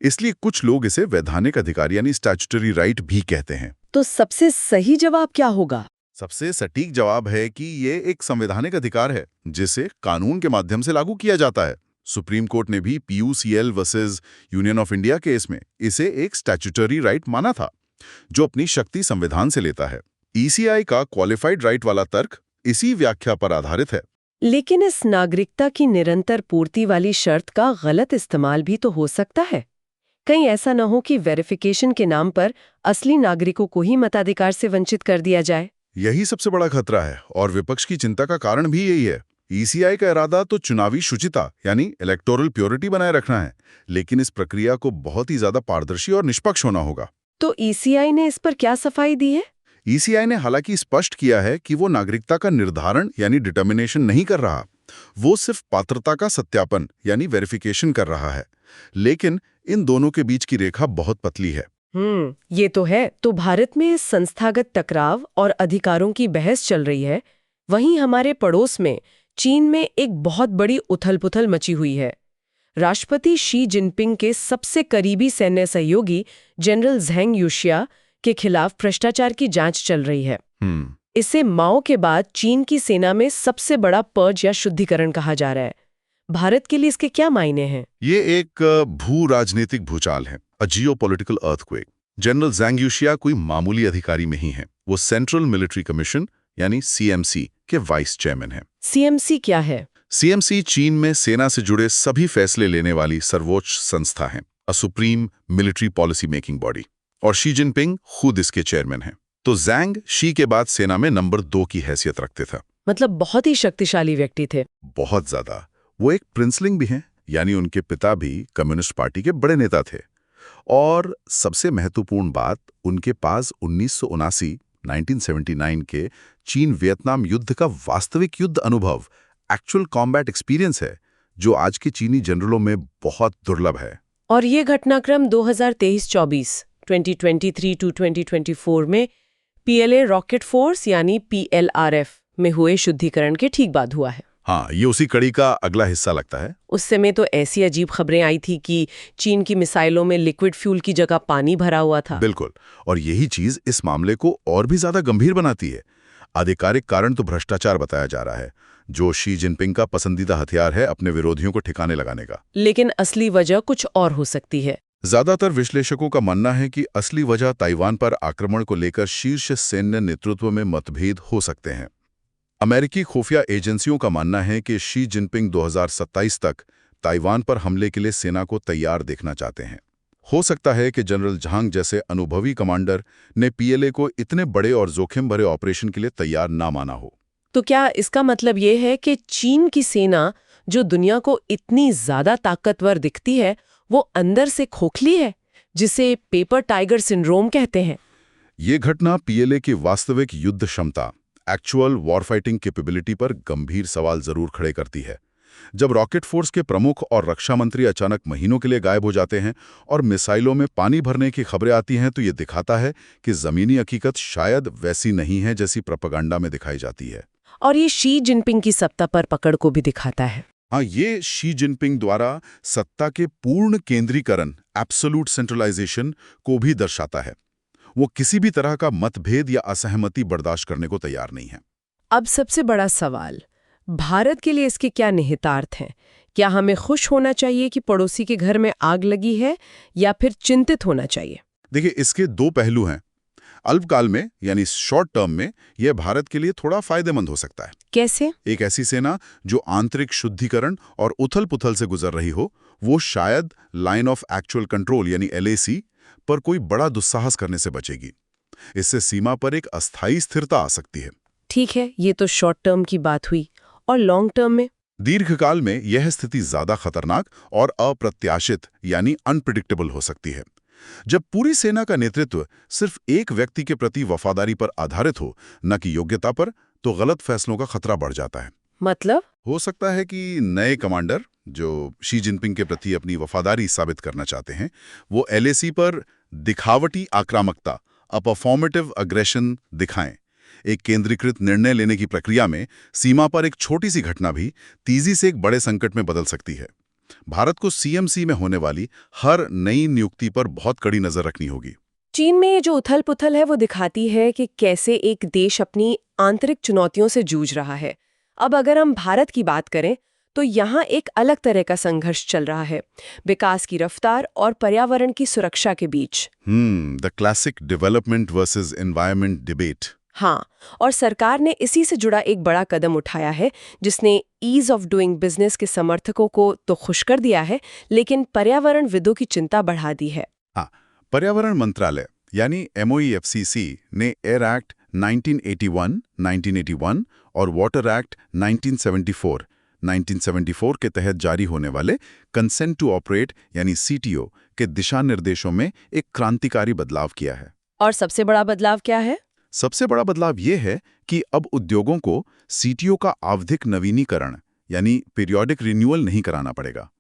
Speaker 2: इसलिए कुछ लोग इसे वैधानिक अधिकार यानी स्टैट्यूटरी राइट भी कहते हैं।
Speaker 1: तो सबसे सही जवाब क्या होगा?
Speaker 2: सबसे सटीक जवाब है कि ये एक संवैधानिक अधिकार है जिसे कानून के माध्यम से लागू किया जाता है। सुप्रीम कोर्ट ने भी PUCL versus Union of India case में इसे एक स्टैट्यूटरी राइट माना था, जो अपनी शक्ति संविधान से लेता है। ECI का क्वालिफाइड राइट वाला तर्क इसी व्याख्या पर आधारित है।
Speaker 1: लेकिन इस नागरिकता की निरंतर पूर्ति वाली शर्त का गलत इस्तेमाल भी तो हो सकता है। कहीं ऐसा न हो कि वेरिफिकेशन के नाम पर असली नागरिकों को ही मताधिकार से वंचित कर दिया जाए।
Speaker 2: यही सबसे बड़ा खतरा है और विपक्ष की चिंता का कारण भी यही है। ECI का इरादा तो चुनावी शुचिता यानी इलेक्टोरल प्योरिटी बनाए रखना है, लेकिन इस प्रक्रिया को बहुत ही ज्यादा पारदर्शी और निष्पक्ष होना होगा।
Speaker 1: तो ECI ने इस पर क्या सफाई दी है?
Speaker 2: ECI ने हालांकि स्पष्ट किया है कि वो नागरिकता का निर्धारण यानी डिटर्मिनेशन नहीं कर रहा, वो सिर्फ पात्रता का सत्यापन यानी वेरिफिकेशन कर रहा है। लेकिन इन दोनों के बीच की रेखा बहुत पतली है।
Speaker 1: ये तो है। तो भारत में संस्थागत टकराव और अधिकारों की बहस चल रही है, वहीं हमारे पड़ोस में चीन में एक बहुत बड़ी उथल-पुथल मची हुई है। राष्ट्रपति शी जिनपिंग के सबसे करीबी सैन्य सहयोगी जनरल झेंग युशिया के खिलाफ भ्रष्टाचार की जांच चल रही है। इसे माओ के बाद चीन की सेना में सबसे बड़ा पर्ज या शुद्धिकरण कहा जा रहा है। भारत के लिए इसके क्या मायने हैं?
Speaker 2: ये एक भू राजनीतिक भूचाल है, अ जियोपॉलिटिकल अर्थक्वेक। जनरल झेंग युशिया कोई मामूली अधिकारी नहीं है, वो सेंट्रल मिलिट्री कमीशन यानी CMC के वाइस चेयरमैन हैं।
Speaker 1: CMC क्या है?
Speaker 2: CMC चीन में सेना से जुड़े सभी फैसले लेने वाली सर्वोच्च संस्था है, अ supreme military policy making body, और शी जिनपिंग खुद इसके चेयरमैन हैं। तो झेंग शी के बाद सेना में नंबर 2 की हैसियत रखते थे।
Speaker 1: मतलब बहुत ही शक्तिशाली व्यक्ति थे।
Speaker 2: बहुत ज्यादा। वो एक प्रिंसलिंग भी हैं, यानी उनके पिता भी कम्युनिस्ट पार्टी के बड़े नेता थे। और सबसे महत्वपूर्ण बात, उनके पास 1979 के चीन वियतनाम युद्ध का वास्तविक युद्ध अनुभव, एक्चुअल कॉम्बैट एक्सपीरियंस है, जो आज के चीनी जनरलों में बहुत दुर्लभ है।
Speaker 1: और ये घटनाक्रम 2023-24 2023 to 2024 में PLA रॉकेट फोर्स यानी PLRF में हुए शुद्धिकरण के ठीक बाद हुआ है।
Speaker 2: हाँ, ये उसी कड़ी का अगला हिस्सा लगता है।
Speaker 1: उस समय तो ऐसी अजीब खबरें आई थी कि चीन की मिसाइलों में लिक्विड फ्यूल की जगह पानी भरा हुआ था।
Speaker 2: बिल्कुल, और यही चीज इस मामले को और भी ज्यादा गंभीर बनाती है। आधिकारिक कारण तो भ्रष्टाचार बताया जा रहा है, जो शी जिनपिंग का पसंदीदा हथियार है अपने विरोधियों को ठिकाने लगाने का।
Speaker 1: लेकिन असली वजह कुछ और हो सकती है।
Speaker 2: ज्यादातर विश्लेषकों का मानना है कि असली वजह ताइवान पर आक्रमण को लेकर शीर्ष सैन्य नेतृत्व में मतभेद हो सकते हैं। अमेरिकी खुफिया एजेंसियों का मानना है कि शी जिनपिंग 2027 तक ताइवान पर हमले के लिए सेना को तैयार देखना चाहते हैं। हो सकता है कि जनरल झांग जैसे अनुभवी कमांडर ने PLA को इतने बड़े और जोखिम भरे ऑपरेशन के लिए तैयार ना माना हो।
Speaker 1: तो क्या इसका मतलब ये है कि चीन की सेना, जो दुनिया को इतनी ज्यादा ताकतवर दिखती है, वो अंदर से खोखली है, जिसे पेपर टाइगर सिंड्रोम कहते हैं?
Speaker 2: ये घटना PLA की वास्तविक युद्ध क्षमता, एक्चुअल वॉरफाइटिंग कैपेबिलिटी पर गंभीर सवाल जरूर खड़े करती है। जब रॉकेट फोर्स के प्रमुख और रक्षा मंत्री अचानक महीनों के लिए गायब हो जाते हैं और मिसाइलों में पानी भरने की खबरें आती हैं, तो ये दिखाता है कि जमीनी हकीकत शायद वैसी नहीं है जैसी प्रोपेगेंडा में दिखाई जाती है।
Speaker 1: और ये शी जिनपिंग की सत्ता पर पकड़ को भी दिखाता है।
Speaker 2: हाँ, ये शी जिनपिंग द्वारा सत्ता के पूर्ण केंद्रीकरण, एब्सोल्यूट सेंट्रलाइजेशन को भी दर्शाता है। वो किसी भी तरह का मतभेद या असहमति बर्दाश्त करने को तैयार नहीं है।
Speaker 1: अब सबसे बड़ा सवाल, भारत के लिए इसके क्या निहितार्थ हैं? क्या हमें खुश होना चाहिए कि पड़ोसी के घर में आग लगी है, या फिर चिंतित होना चाहिए?
Speaker 2: देखिए, इसके दो पहलू हैं। अल्पकाल में यानी शॉर्ट टर्म में यह भारत के लिए थोड़ा फायदेमंद हो सकता है।
Speaker 1: कैसे?
Speaker 2: एक ऐसी सेना जो आंतरिक शुद्धिकरण और उथल-पुथल से गुजर रही हो, वो शायद लाइन ऑफ एक्चुअल कंट्रोल यानी LAC पर कोई बड़ा दुस्साहस करने से बचेगी। इससे सीमा पर एक अस्थायी स्थिरता आ सकती है।
Speaker 1: ठीक है, ये तो शॉर्ट टर्म की बात हुई। और लॉन्ग टर्म में?
Speaker 2: दीर्घकाल में यह स्थिति ज्यादा खतरनाक और अप्रत्याशित यानी अनप्रिडिक्टेबल हो सकती है। जब पूरी सेना का नेतृत्व सिर्फ एक व्यक्ति के प्रति वफादारी पर आधारित हो, न कि योग्यता पर, तो गलत फैसलों का खतरा बढ़ जाता है।
Speaker 1: मतलब?
Speaker 2: हो सकता है कि नए कमांडर जो शी जिनपिंग के प्रति अपनी वफादारी साबित करना चाहते हैं, वो LAC पर दिखावटी आक्रामकता, परफॉर्मेटिव अग्रेशन दिखाएं। एक केंद्रीकृत निर्णय लेने की प्रक्रिया में सीमा पर एक छोटी सी घटना भी तेजी से एक बड़े संकट में बदल सकती है। भारत को CMC में होने वाली हर नई नियुक्ति पर बहुत कड़ी नजर रखनी होगी।
Speaker 1: चीन में ये जो उथल-पुथल है वो दिखाती है कि कैसे एक देश अपनी आंतरिक चुनौतियों से जूझ रहा है। अब अगर हम भारत की बात करें तो यहाँ एक अलग तरह का संघर्ष चल रहा है, विकास की रफ्तार और पर्यावरण की सुरक्षा के बीच।
Speaker 2: The classic development versus environment debate.
Speaker 1: हाँ, और सरकार ने इसी से जुड़ा एक बड़ा कदम उठाया है, जिसने ईज ऑफ डूइंग बिजनेस के समर्थकों को तो खुश कर दिया है, लेकिन पर्यावरणविदों की चिंता बढ़ा दी है।
Speaker 2: हाँ, पर्यावरण मंत्रालय यानी MOEFCC ने एयर एक्ट 1981 और वाटर एक्ट 1974 के तहत जारी होने वाले कंसेंट टू ऑपरेट यानी CTO के दिशा निर्देशों में एक क्रांतिकारी बदलाव किया है।
Speaker 1: और सबसे बड़ा बदलाव क्या है?
Speaker 2: सबसे बड़ा बदलाव ये है कि अब उद्योगों को CTO का आवधिक नवीनीकरण यानी पीरियोडिक रिन्यूअल नहीं कराना पड़ेगा।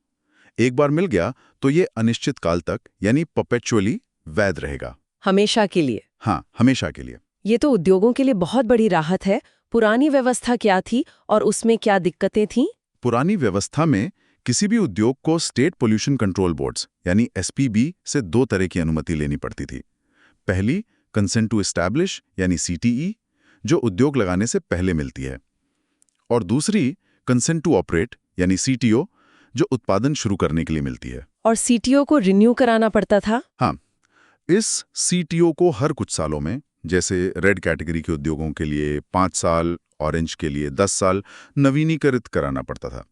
Speaker 2: एक बार मिल गया तो ये अनिश्चित काल तक यानी परपेचुअली वैध रहेगा।
Speaker 1: हमेशा के लिए?
Speaker 2: हाँ, हमेशा के लिए।
Speaker 1: ये तो उद्योगों के लिए बहुत बड़ी राहत है। पुरानी व्यवस्था क्या थी और उसमें क्या दिक्कतें थीं?
Speaker 2: पुरानी व्यवस्था में किसी भी उद्योग को स्टेट पोल्यूशन कंट्रोल बोर्ड्स यानी SPB से दो तरह की अनुमति लेनी पड़ती थी। पहली कंसेंट टू एस्टैब्लिश यानी CTE, जो उद्योग लगाने से पहले मिलती है, और दूसरी कंसेंट टू ऑपरेट यानी CTO, जो उत्पादन शुरू करने के लिए मिलती है।
Speaker 1: और CTO को रिन्यू कराना पड़ता था?
Speaker 2: हाँ, इस CTO को हर कुछ सालों में, जैसे रेड कैटेगरी के उद्योगों के लिए 5 साल, ऑरेंज के लिए 10 साल, नवीनीकृत कराना पड़ता था।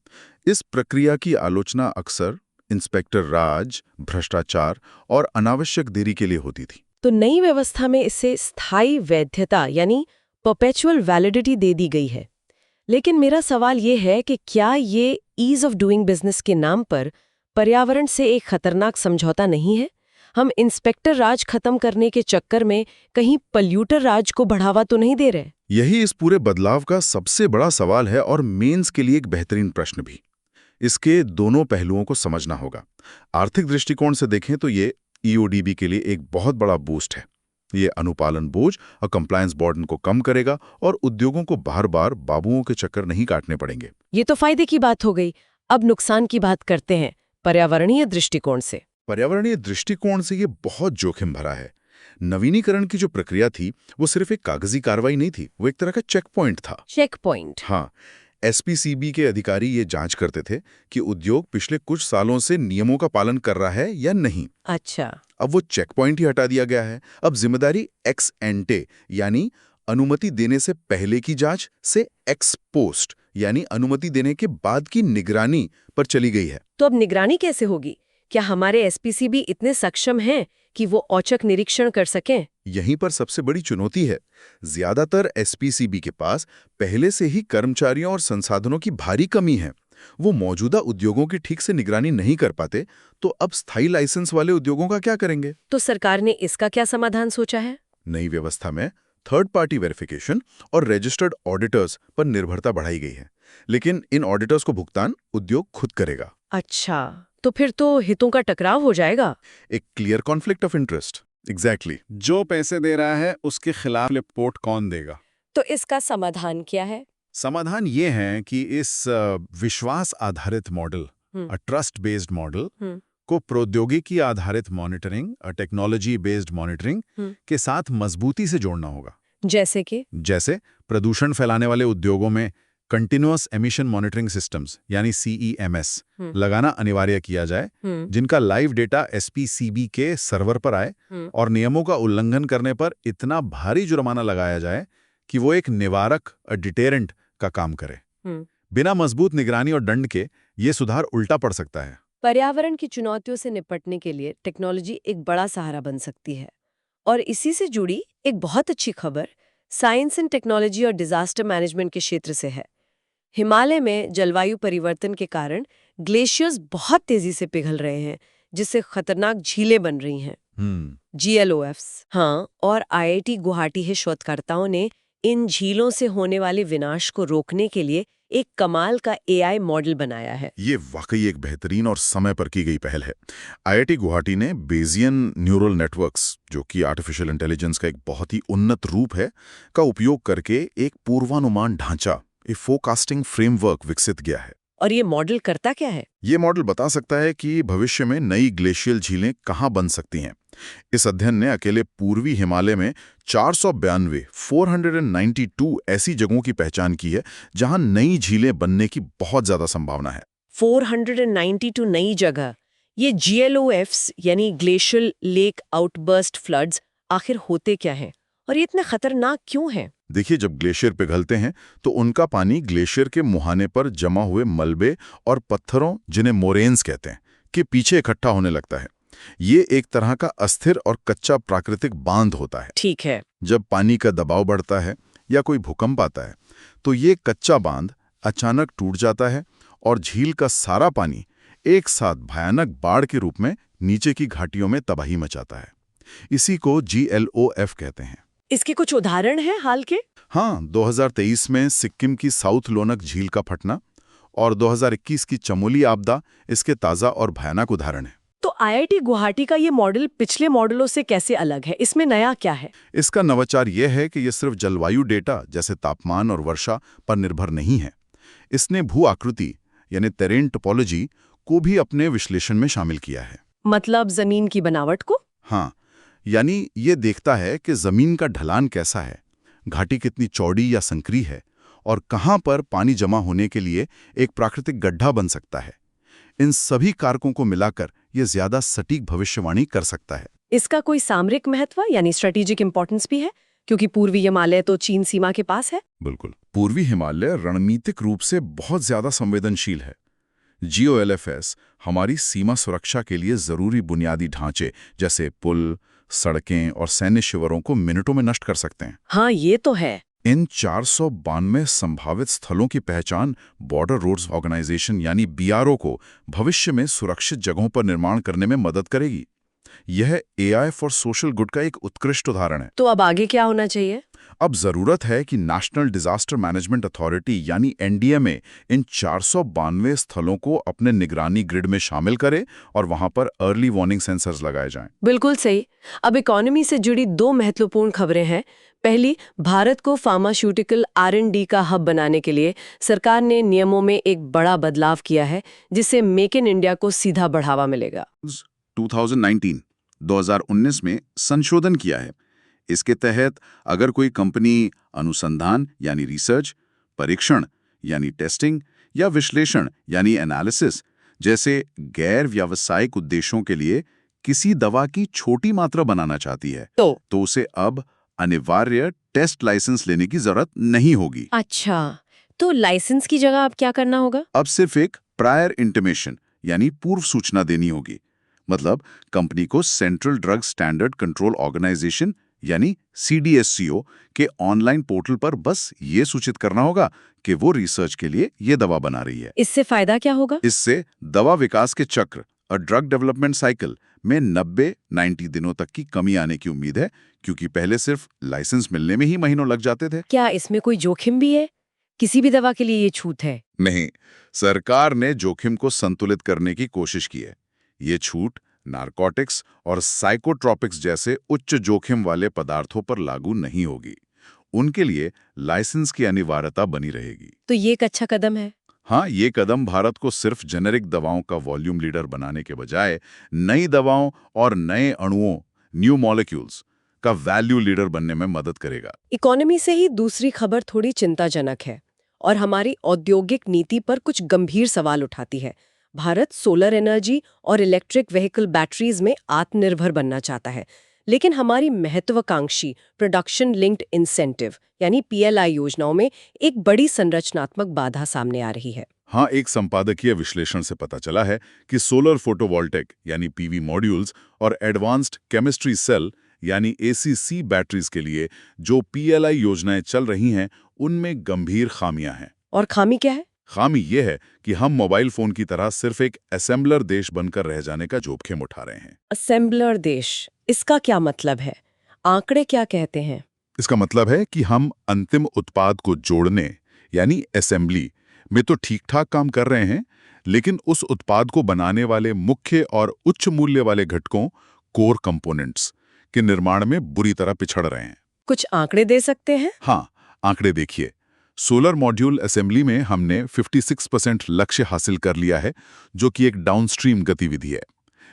Speaker 2: इस प्रक्रिया की आलोचना अक्सर इंस्पेक्टर राज, भ्रष्टाचार और अनावश्यक देरी के लिए होती थी।
Speaker 1: तो नई व्यवस्था में इससे स्थायी वैधता यानी परपेचुअल वैलिडिटी दे दी गई है। लेकिन मेरा सवाल ये है कि क्या ये ईज ऑफ डूइंग बिजनेस के नाम पर पर्यावरण से एक खतरनाक समझौता नहीं है? हम इंस्पेक्टर राज खत्म करने के चक्कर में कहीं पल्यूटर राज को बढ़ावा तो नहीं दे रहे?
Speaker 2: यही इस पूरे बदलाव का सबसे बड़ा सवाल है और मेंस के लिए एक बेहतरीन प्रश्न भी। इसके दोनों पहलुओं को समझना होगा। आर्थिक दृष्टिकोण से देखें तो ये EODB के लिए एक बहुत बड़ा बूस्ट है। ये अनुपालन बोझ और कंप्लायंस बर्डन को कम करेगा और उद्योगों को बार-बार बाबुओं के चक्कर नहीं काटने पड़ेंगे।
Speaker 1: ये तो फायदे की बात हो गई। अब नुकसान की बात करते हैं, पर्यावरणीय दृष्टिकोण से।
Speaker 2: पर्यावरणीय दृष्टिकोण से ये बहुत जोखिम भरा है। नवीनीकरण की जो प्रक्रिया थी वो सिर्फ एक कागजी कार्रवाई नहीं थी, वो एक तरह का चेक पॉइंट था।
Speaker 1: Check point?
Speaker 2: हाँ, SPCB के अधिकारी ये जांच करते थे कि उद्योग पिछले कुछ सालों से नियमों का पालन कर रहा है या नहीं।
Speaker 1: अच्छा।
Speaker 2: अब वो चेक पॉइंट ही हटा दिया गया है। अब जिम्मेदारी एक्स एंटे यानी अनुमति देने से पहले की जांच से एक्स पोस्ट यानी अनुमति देने के बाद की निगरानी पर चली गई है।
Speaker 1: तो अब निगरानी कैसे होगी? क्या हमारे SPCB इतने सक्षम हैं कि वो औचक निरीक्षण कर सकें?
Speaker 2: यहीं पर सबसे बड़ी चुनौती है। ज्यादातर SPCB के पास पहले से ही कर्मचारियों और संसाधनों की भारी कमी है। वो मौजूदा उद्योगों की ठीक से निगरानी नहीं कर पाते, तो अब स्थायी लाइसेंस वाले उद्योगों का क्या करेंगे?
Speaker 1: तो सरकार ने इसका क्या समाधान सोचा है?
Speaker 2: नई व्यवस्था में थर्ड पार्टी वेरिफिकेशन और रजिस्टर्ड ऑडिटर्स पर निर्भरता बढ़ाई गई है, लेकिन इन ऑडिटर्स को भुगतान उद्योग खुद करेगा।
Speaker 1: अच्छा, तो फिर तो हितों का टकराव हो जाएगा।
Speaker 2: एक clear conflict of interest. Exactly.
Speaker 4: जो पैसे दे रहा है उसके खिलाफ रिपोर्ट कौन देगा?
Speaker 1: तो इसका समाधान क्या है?
Speaker 4: समाधान ये है कि इस विश्वास आधारित मॉडल, ट्रस्ट बेस्ड मॉडल,
Speaker 2: को प्रौद्योगिकी आधारित मॉनिटरिंग और टेक्नोलॉजी बेस्ड मॉनिटरिंग के साथ मजबूती से जोड़ना होगा। जैसे प्रदूषण फैलाने वाले उद्योगों में कंटिन्यूअस एमिशन मॉनिटरिंग सिस्टम्स यानी CEMS लगाना अनिवार्य किया जाए, जिनका लाइव डेटा SPCB के सर्वर पर आए और नियमों का उल्लंघन करने पर इतना भारी जुर्माना लगाया जाए कि वो एक निवारक और डिटेरेंट का काम करे। बिना मजबूत निगरानी और दंड के ये सुधार उल्टा पड़ सकता है।
Speaker 1: पर्यावरण की चुनौतियों से निपटने के लिए टेक्नोलॉजी एक बड़ा सहारा बन सकती है। और इसी से जुड़ी एक बहुत अच्छी खबर साइंस एंड टेक्नोलॉजी और डिजास्टर मैनेजमेंट के क्षेत्र से है। हिमालय में जलवायु परिवर्तन के कारण ग्लेशियर्स बहुत तेजी से पिघल रहे हैं, जिससे खतरनाक झीलें बन रही हैं। GLOFs। हाँ, और IIT गुवाहाटी के शोधकर्ताओं ने इन झीलों से होने वाले विनाश को रोकने के लिए एक कमाल का AI मॉडल बनाया है।
Speaker 2: ये वाकई एक बेहतरीन और समय पर की गई पहल है। IIT गुवाहाटी ने बेजियन न्यूरल नेटवर्क्स, जो कि आर्टिफिशियल इंटेलिजेंस का एक बहुत ही उन्नत रूप है, का उपयोग करके एक पूर्वानुमान ढांचा, फोरकास्टिंग फ्रेमवर्क विकसित किया है।
Speaker 1: और ये मॉडल करता क्या है? ये
Speaker 2: मॉडल बता सकता है कि भविष्य में नई ग्लेशियल झीलें कहाँ बन सकती हैं। इस अध्ययन ने अकेले पूर्वी हिमालय में 492 ऐसी जगहों की पहचान की है जहां नई झीलें बनने की बहुत ज्यादा संभावना है।
Speaker 1: 492 नई जगह। ये GLOFs यानी ग्लेशियल लेक आउटबर्स्ट फ्लड्स आखिर होते क्या हैं और ये इतने खतरनाक क्यों हैं?
Speaker 2: देखिए, जब ग्लेशियर पिघलते हैं तो उनका पानी ग्लेशियर के मुहाने पर जमा हुए मलबे और पत्थरों, जिन्हें मोरेन्स कहते हैं, के पीछे इकट्ठा होने लगता है। ये एक तरह का अस्थिर और कच्चा प्राकृतिक बांध होता है।
Speaker 1: ठीक है।
Speaker 2: जब पानी का दबाव बढ़ता है या कोई भूकंप आता है तो ये कच्चा बांध अचानक टूट जाता है और झील का सारा पानी एक साथ भयानक बाढ़ के रूप में नीचे की घाटियों में तबाही मचाता है। इसी को GLOF कहते हैं।
Speaker 1: इसके कुछ उदाहरण हैं हाल के?
Speaker 2: हाँ, 2023 में सिक्किम की साउथ लोनक झील का फटना और 2021 की चमोली आपदा इसके ताज़ा और भयानक उदाहरण है।
Speaker 1: तो IIT गुवाहाटी का ये मॉडल पिछले मॉडलों से कैसे अलग है? इसमें नया क्या है?
Speaker 2: इसका नवाचार यह है कि यह सिर्फ जलवायु डेटा जैसे तापमान और वर्षा पर निर्भर नहीं है। इसने भू आकृति यानी टेरेन टोपोलॉजी को भी अपने विश्लेषण में शामिल किया है।
Speaker 1: मतलब जमीन की बनावट को?
Speaker 2: हाँ, यानी ये देखता है कि जमीन का ढलान कैसा है, घाटी कितनी चौड़ी या संकरी है और कहाँ पर पानी जमा होने के लिए एक प्राकृतिक गड्ढा बन सकता है। इन सभी कारकों को मिलाकर ये ज्यादा सटीक भविष्यवाणी कर सकता है।
Speaker 1: इसका कोई सामरिक महत्व यानी स्ट्रेटेजिक इंपॉर्टेंस भी है, क्योंकि पूर्वी हिमालय तो चीन सीमा के पास है।
Speaker 2: बिल्कुल, पूर्वी हिमालय रणनीतिक रूप से बहुत ज्यादा संवेदनशील है। GOLFs हमारी सीमा सुरक्षा के लिए जरूरी बुनियादी ढांचे जैसे पुल, सड़कें और सैन्य शिविरों को मिनटों में नष्ट कर सकते हैं।
Speaker 1: हाँ, ये तो है।
Speaker 2: इन 492 संभावित स्थलों की पहचान बॉर्डर रोड्स ऑर्गेनाइजेशन यानी BRO को भविष्य में सुरक्षित जगहों पर निर्माण करने में मदद करेगी। यह AI फॉर सोशल गुड का एक उत्कृष्ट उदाहरण है।
Speaker 1: तो अब आगे क्या होना चाहिए?
Speaker 2: अब जरूरत है कि नेशनल डिजास्टर मैनेजमेंट अथॉरिटी यानी NDMA इन 492 स्थलों को अपने निगरानी ग्रिड में शामिल करे और वहां पर अर्ली वार्निंग सेंसर्स लगाए जाएं।
Speaker 1: बिल्कुल सही। अब इकोनॉमी से जुड़ी दो महत्वपूर्ण खबरें हैं। पहली, भारत को फार्मास्यूटिकल R&D का हब बनाने के लिए सरकार ने नियमों में एक बड़ा बदलाव किया है, जिससे मेक इन इंडिया को सीधा बढ़ावा मिलेगा।
Speaker 2: 2019 में संशोधन किया है। इसके तहत अगर कोई कंपनी अनुसंधान यानी रिसर्च, परीक्षण यानी टेस्टिंग या विश्लेषण यानी एनालिसिस जैसे गैर व्यावसायिक उद्देश्यों के लिए किसी दवा की छोटी मात्रा बनाना चाहती है तो उसे अब अनिवार्य टेस्ट लाइसेंस लेने की जरूरत नहीं होगी।
Speaker 1: अच्छा, तो लाइसेंस की जगह अब क्या करना होगा?
Speaker 2: अब सिर्फ एक प्रायर इंटीमेशन यानी पूर्व सूचना देनी होगी। मतलब कंपनी को central drug standard control organisation यानी CDSCO के ऑनलाइन पोर्टल पर बस ये सूचित करना होगा कि वो रिसर्च के लिए ये दवा बना रही है।
Speaker 1: इससे फायदा क्या होगा?
Speaker 2: इससे दवा विकास के चक्र और ड्रग डेवलपमेंट साइकिल में 90 दिनों तक की कमी आने की उम्मीद है, क्योंकि पहले सिर्फ लाइसेंस मिलने में ही महीनों लग जाते थे।
Speaker 1: क्या इसमें कोई जोखिम भी है? किसी भी दवा के लिए ये छूट है?
Speaker 2: नहीं, सरकार ने जोखिम को संतुलित करने की कोशिश की है। ये छूट नारकोटिक्स और साइकोट्रॉपिक्स जैसे उच्च जोखिम वाले पदार्थों पर लागू नहीं होगी। उनके लिए लाइसेंस की अनिवार्यता बनी रहेगी।
Speaker 1: तो ये एक अच्छा कदम है।
Speaker 2: हाँ, ये कदम भारत को सिर्फ जेनेरिक दवाओं का वॉल्यूम लीडर बनाने के बजाय नई दवाओं और नए अणुओं न्यू मॉलिक्यूल्स का वैल्यू लीडर बनने में मदद करेगा।
Speaker 1: इकोनॉमी से ही दूसरी खबर थोड़ी चिंताजनक है और हमारी औद्योगिक नीति पर कुछ गंभीर सवाल उठाती है। भारत सोलर एनर्जी और इलेक्ट्रिक व्हीकल बैटरीज में आत्मनिर्भर बनना चाहता है, लेकिन हमारी महत्वाकांक्षी प्रोडक्शन लिंक्ड इंसेंटिव यानी पीएलआई योजनाओं में एक बड़ी संरचनात्मक बाधा सामने आ रही है।
Speaker 2: हाँ, एक संपादकीय विश्लेषण से पता चला है कि सोलर फोटोवोल्टेक यानी पीवी मॉड्यूल्स और एडवांस्ड केमिस्ट्री सेल यानी एसीसी बैटरीज के लिए जो पीएलआई योजनाएं चल रही हैं, उनमें गंभीर खामियां हैं।
Speaker 1: और खामी क्या है?
Speaker 2: खामी ये है कि हम मोबाइल फोन की तरह सिर्फ एक असेंबलर देश बनकर रह जाने का जोखिम उठा रहे हैं।
Speaker 1: असेंबलर देश, इसका क्या मतलब है? आंकड़े क्या कहते हैं?
Speaker 2: इसका मतलब है कि हम अंतिम उत्पाद को जोड़ने यानी असेंबली में तो ठीक-ठाक काम कर रहे हैं, लेकिन उस उत्पाद को बनाने वाले मुख्य और उच्च मूल्य वाले घटकों कोर कंपोनेंट्स के निर्माण में बुरी तरह पिछड़ रहे हैं।
Speaker 1: कुछ आंकड़े दे सकते हैं?
Speaker 2: हाँ, आंकड़े देखिए। सोलर मॉड्यूल असेंबली में हमने 56% लक्ष्य हासिल कर लिया है, जो कि एक डाउनस्ट्रीम गतिविधि है।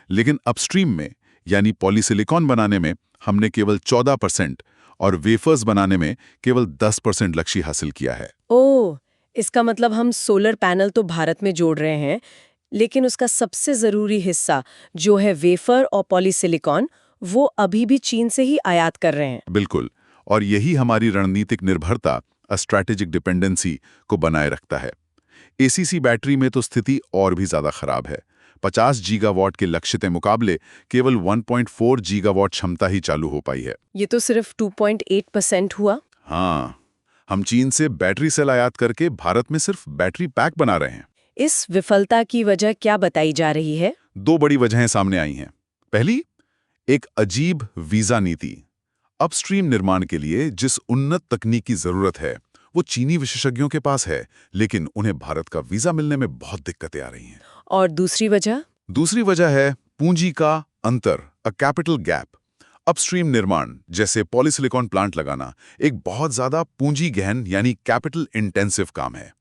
Speaker 2: लेकिन अपस्ट्रीम में यानी पॉलीसिलिकॉन बनाने में हमने केवल 14% और वेफर्स बनाने में केवल 10% लक्ष्य हासिल किया है।
Speaker 1: ओह, इसका मतलब हम सोलर पैनल तो भारत में जोड़ रहे हैं, लेकिन उसका सबसे जरूरी हिस्सा जो है वेफर और पॉलीसिलिकॉन, वो अभी भी चीन से ही आयात कर रहे हैं।
Speaker 2: बिल्कुल, और यही हमारी रणनीतिक निर्भरता स्ट्रैटेजिक डिपेंडेंसी को बनाए रखता है। एसीसी बैटरी में तो स्थिति और भी ज्यादा खराब है। 50 गीगावाट के लक्ष्य के मुकाबले केवल 1.4 गीगावाट क्षमता ही चालू हो पाई है।
Speaker 1: ये तो सिर्फ 2.8% हुआ।
Speaker 2: हाँ, हम चीन से बैटरी सेल आयात करके भारत में सिर्फ बैटरी पैक बना रहे हैं।
Speaker 1: इस विफलता की वजह क्या बताई जा रही है?
Speaker 2: 2 बड़ी वजहें सामने आई हैं। पहली, एक अजीब वीजा नीति। अपस्ट्रीम निर्माण के लिए जिस उन्नत तकनीक की जरूरत है, वो चीनी विशेषज्ञों के पास है, लेकिन उन्हें भारत का वीजा मिलने में बहुत दिक्कतें आ रही हैं।
Speaker 1: और दूसरी वजह?
Speaker 2: दूसरी वजह है पूंजी का अंतर, अ कैपिटल गैप। अपस्ट्रीम निर्माण जैसे पॉलीसिलिकॉन प्लांट लगाना एक बहुत ज्यादा पूंजी गहन यानी कैपिटल इंटेंसिव काम है।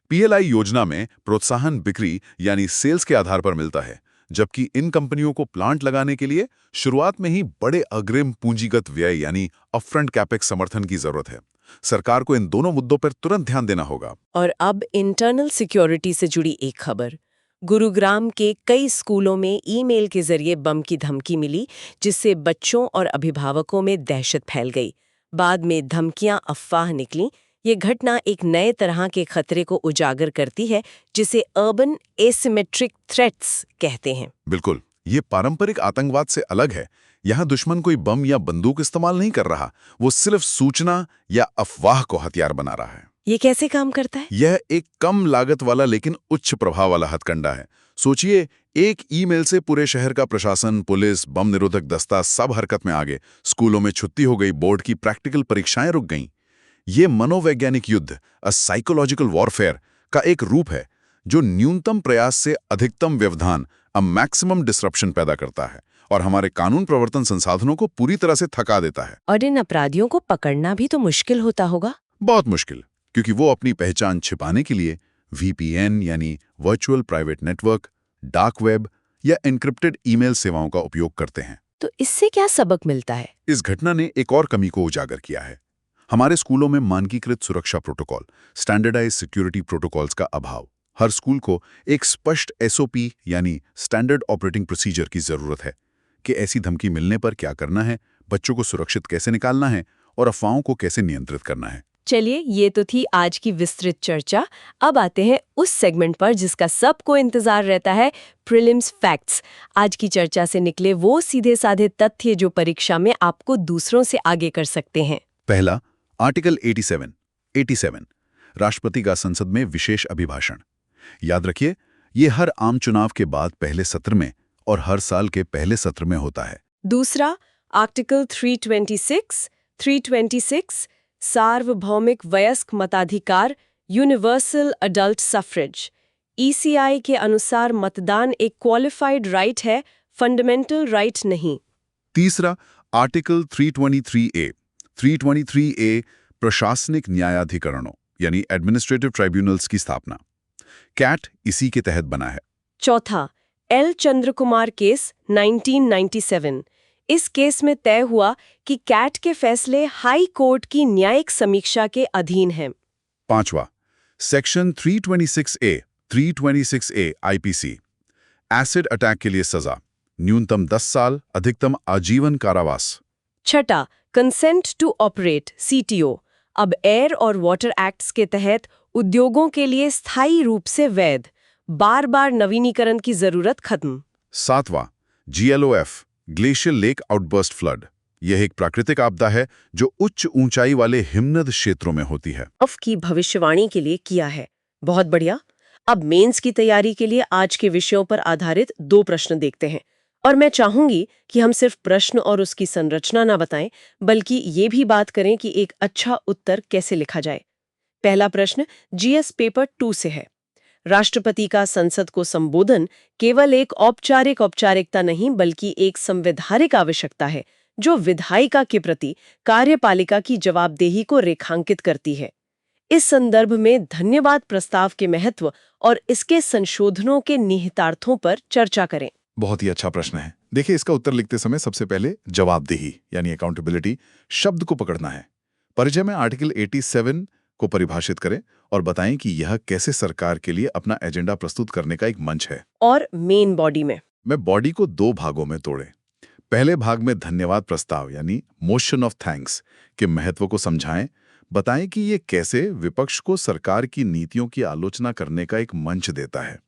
Speaker 2: पीएलआई योजना में प्रोत्साहन बिक्री यानी सेल्स के आधार पर मिलता है, जबकि इन कंपनियों को प्लांट लगाने के लिए शुरुआत में ही बड़े अग्रिम पूंजीगत व्यय यानी अपफ्रंट कैपेक्स समर्थन की जरूरत है। सरकार को इन दोनों मुद्दों पर तुरंत ध्यान देना होगा।
Speaker 1: और अब इंटरनल सिक्योरिटी से जुड़ी एक खबर। गुरुग्राम के कई स्कूलों में ईमेल के जरिए बम की धमकी मिली, जिससे बच्चों और अभिभावकों में दहशत फैल गई। बाद में धमकियां अफवाह निकली। ये घटना एक नए तरह के खतरे को उजागर करती है, जिसे अर्बन एसिमेट्रिक थ्रेट्स कहते हैं।
Speaker 2: बिल्कुल, ये पारंपरिक आतंकवाद से अलग है। यहाँ दुश्मन कोई बम या बंदूक इस्तेमाल नहीं कर रहा, वो सिर्फ सूचना या अफवाह को हथियार बना रहा है।
Speaker 1: ये कैसे काम करता है?
Speaker 2: यह एक कम लागत वाला लेकिन उच्च प्रभाव वाला हथकंडा है। सोचिए, एक ईमेल से पूरे शहर का प्रशासन, पुलिस, बम निरोधक दस्ता सब हरकत में आ गए। स्कूलों में छुट्टी हो गई, बोर्ड की प्रैक्टिकल परीक्षाएं रुक गईं। ये मनोवैज्ञानिक युद्ध, अ साइकोलॉजिकल वॉरफेयर का एक रूप है जो न्यूनतम प्रयास से अधिकतम व्यवधान, अ मैक्सिमम डिसरप्शन पैदा करता है और हमारे कानून प्रवर्तन संसाधनों को पूरी तरह से थका देता है।
Speaker 1: और इन अपराधियों को पकड़ना भी तो मुश्किल होता होगा।
Speaker 2: बहुत मुश्किल, क्योंकि वो अपनी पहचान छिपाने के लिए वीपीएन यानी virtual private network, dark web या एन्क्रिप्टेड ईमेल सेवाओं का उपयोग करते हैं।
Speaker 1: तो इससे क्या सबक मिलता है?
Speaker 2: इस घटना ने एक और कमी को उजागर किया है। हमारे स्कूलों में मानकीकृत सुरक्षा प्रोटोकॉल, स्टैंडर्डाइज्ड सिक्योरिटी प्रोटोकॉल्स का अभाव। हर स्कूल को एक स्पष्ट एसओपी यानी स्टैंडर्ड ऑपरेटिंग प्रोसीजर की जरूरत है कि ऐसी धमकी मिलने पर क्या करना है, बच्चों को सुरक्षित कैसे निकालना है और अफवाहों को कैसे नियंत्रित करना है।
Speaker 1: चलिए, ये तो थी आज की विस्तृत चर्चा। अब आते हैं उस सेगमेंट पर जिसका सबको इंतजार रहता है, प्रीलिम्स फैक्ट्स। आज की चर्चा से निकले वो सीधे साधे तथ्य जो परीक्षा में आपको दूसरों से आगे कर सकते हैं।
Speaker 2: पहला, आर्टिकल 87 राष्ट्रपति का संसद में विशेष अभिभाषण। याद रखिए, ये हर आम चुनाव के बाद पहले सत्र में और हर साल के पहले सत्र में होता है।
Speaker 1: दूसरा, आर्टिकल 326 सार्वभौमिक वयस्क मताधिकार, यूनिवर्सल अडल्ट सफ्रेज। ईसीआई के अनुसार मतदान एक क्वालिफाइड राइट है, फंडामेंटल राइट नहीं।
Speaker 2: तीसरा, आर्टिकल 323A प्रशासनिक न्यायाधिकरणों यानी एडमिनिस्ट्रेटिव ट्राइब्यूनल्स की स्थापना। कैट इसी के तहत बना है।
Speaker 1: चौथा, एल चंद्र कुमार केस 1997। इस केस में तय हुआ कि कैट के फैसले हाई कोर्ट की न्यायिक समीक्षा के अधीन हैं।
Speaker 2: पांचवा, section 326A IPC, acid attack के लिए सजा, न्यूनतम 10 साल, अधिकतम आजीवन कारावास।
Speaker 1: छठा, कंसेंट टू ऑपरेट सीटीओ, अब एयर और वाटर एक्ट्स के तहत उद्योगों के लिए स्थायी रूप से वैध, बार बार नवीनीकरण की जरूरत खत्म।
Speaker 2: सातवां, GLOF glacier lake outburst flood. यह एक प्राकृतिक आपदा है जो उच्च ऊंचाई वाले हिमनद क्षेत्रों में होती है।
Speaker 1: ऑफ की भविष्यवाणी के लिए किया है। बहुत बढ़िया। अब मेंस की तैयारी के लिए आज के विषयों पर आधारित 2 प्रश्न देखते हैं, और मैं चाहूंगी कि हम सिर्फ प्रश्न और उसकी संरचना ना बताएं, बल्कि ये भी बात करें कि एक अच्छा उत्तर कैसे लिखा जाए। पहला प्रश्न GS पेपर 2 से है। राष्ट्रपति का संसद को संबोधन केवल एक औपचारिकता नहीं, बल्कि एक संवैधानिक आवश्यकता है जो विधायिका के प्रति कार्यपालिका की जवाबदेही को रेखांकित करती है। इस संदर्भ में धन्यवाद प्रस्ताव के महत्व और इसके संशोधनों के निहितार्थों पर चर्चा करें।
Speaker 5: बहुत ही अच्छा प्रश्न है। देखिए, इसका उत्तर लिखते समय सबसे पहले जवाबदेही यानी अकाउंटेबिलिटी शब्द को पकड़ना है। परिचय में आर्टिकल 87 को परिभाषित करें और बताएं कि यह कैसे सरकार के लिए अपना एजेंडा प्रस्तुत करने का एक मंच है।
Speaker 1: और मेन बॉडी में
Speaker 5: बॉडी को 2 भागों में तोड़ें। पहले भाग में धन्यवाद प्रस्ताव यानी मोशन ऑफ थैंक्स के महत्व को समझाएं, बताएं कि ये कैसे विपक्ष को सरकार की नीतियों की आलोचना करने का एक मंच देता है।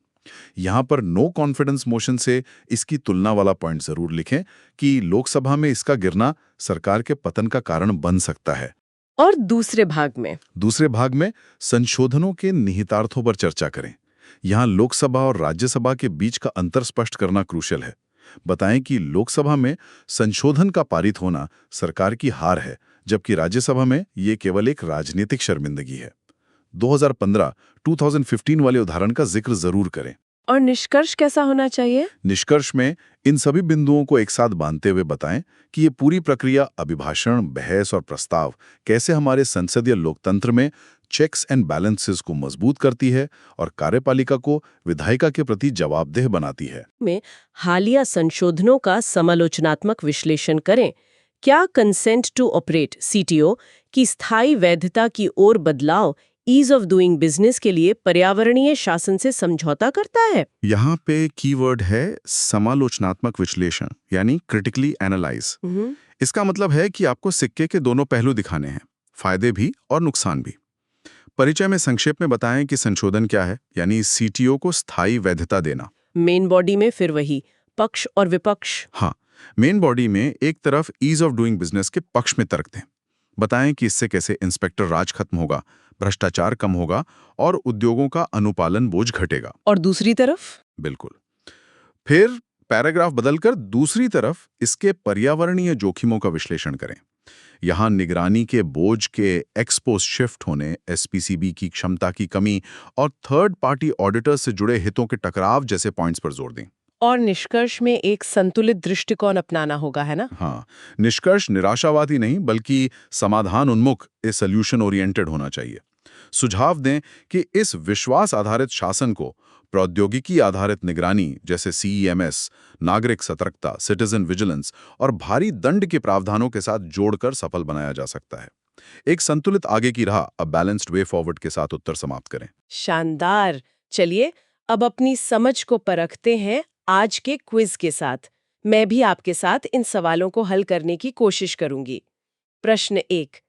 Speaker 5: यहां पर नो कॉन्फिडेंस मोशन से इसकी तुलना वाला पॉइंट जरूर लिखें कि लोकसभा में इसका गिरना सरकार के पतन का कारण बन सकता है।
Speaker 1: और दूसरे भाग में
Speaker 5: संशोधनों के निहितार्थों पर चर्चा करें। यहां लोकसभा और राज्यसभा के बीच का अंतर स्पष्ट करना क्रूशियल है। बताएं कि लोकसभा में संशोधन का पारित होना सरकार की हार है, जबकि राज्यसभा में ये केवल एक राजनीतिक शर्मिंदगी है। 2015 वाले उदाहरण का जिक्र जरूर करें।
Speaker 1: और निष्कर्ष कैसा होना चाहिए?
Speaker 5: निष्कर्ष में इन सभी बिंदुओं को एक साथ बांधते हुए बताएं कि ये पूरी प्रक्रिया अभिभाषण, बहस और प्रस्ताव कैसे हमारे संसदीय लोकतंत्र में चेक्स एंड बैलेंसेस को मजबूत करती है और कार्यपालिका को विधायिका के प्रति जवाबदेह बनाती है।
Speaker 1: में हालिया संशोधनों का समालोचनात्मक विश्लेषण करें। क्या कंसेंट टू ऑपरेट सीटीओ की स्थायी वैधता की ओर बदलाव ईज ऑफ डूइंग बिजनेस के लिए पर्यावरणीय शासन से समझौता करता है?
Speaker 2: यहाँ पे कीवर्ड है समालोचनात्मक विश्लेषण यानी क्रिटिकली एनालाइज। इसका मतलब है कि आपको सिक्के के दोनों पहलू दिखाने हैं, फायदे भी और नुकसान भी। परिचय में संक्षेप में बताएं कि संशोधन क्या है, यानी सीटीओ को स्थायी वैधता देना।
Speaker 1: मेन बॉडी में फिर वही पक्ष और विपक्ष।
Speaker 2: हाँ, मेन बॉडी में एक तरफ ईज ऑफ डूइंग बिजनेस के पक्ष में तर्क दें। बताएं कि इससे कैसे इंस्पेक्टर राज खत्म होगा, भ्रष्टाचार कम होगा और उद्योगों का अनुपालन बोझ घटेगा।
Speaker 1: और दूसरी तरफ?
Speaker 2: बिल्कुल। फिर पैराग्राफ बदलकर दूसरी तरफ इसके पर्यावरणीय जोखिमों का विश्लेषण करें। यहां निगरानी के बोझ के एक्सपोज शिफ्ट होने, एसपीसीबी की क्षमता की कमी और थर्ड पार्टी ऑडिटर्स से जुड़े हितों के टकराव जैसे पॉइंट्स पर जोर दें।
Speaker 1: और निष्कर्ष में एक संतुलित दृष्टिकोण अपनाना होगा, है ना?
Speaker 2: हाँ, निष्कर्ष निराशावादी नहीं बल्कि समाधान उन्मुख, सॉल्यूशन ओरिएंटेड होना चाहिए। सुझाव दें कि इस विश्वास आधारित शासन को प्रौद्योगिकी आधारित निगरानी जैसे CEMS, नागरिक सतर्कता, सिटीजन विजिलेंस और भारी दंड के प्रावधानों के साथ जोड़कर सफल बनाया जा सकता है। एक संतुलित आगे की राह, अ बैलेंस्ड वे फॉरवर्ड के साथ उत्तर समाप्त करें।
Speaker 1: शानदार। चलिए अब अपनी समझ को परखते हैं आज के क्विज के साथ। मैं भी आपके साथ इन सवालों को हल करने की कोशिश करूंगी। प्रश्न 1,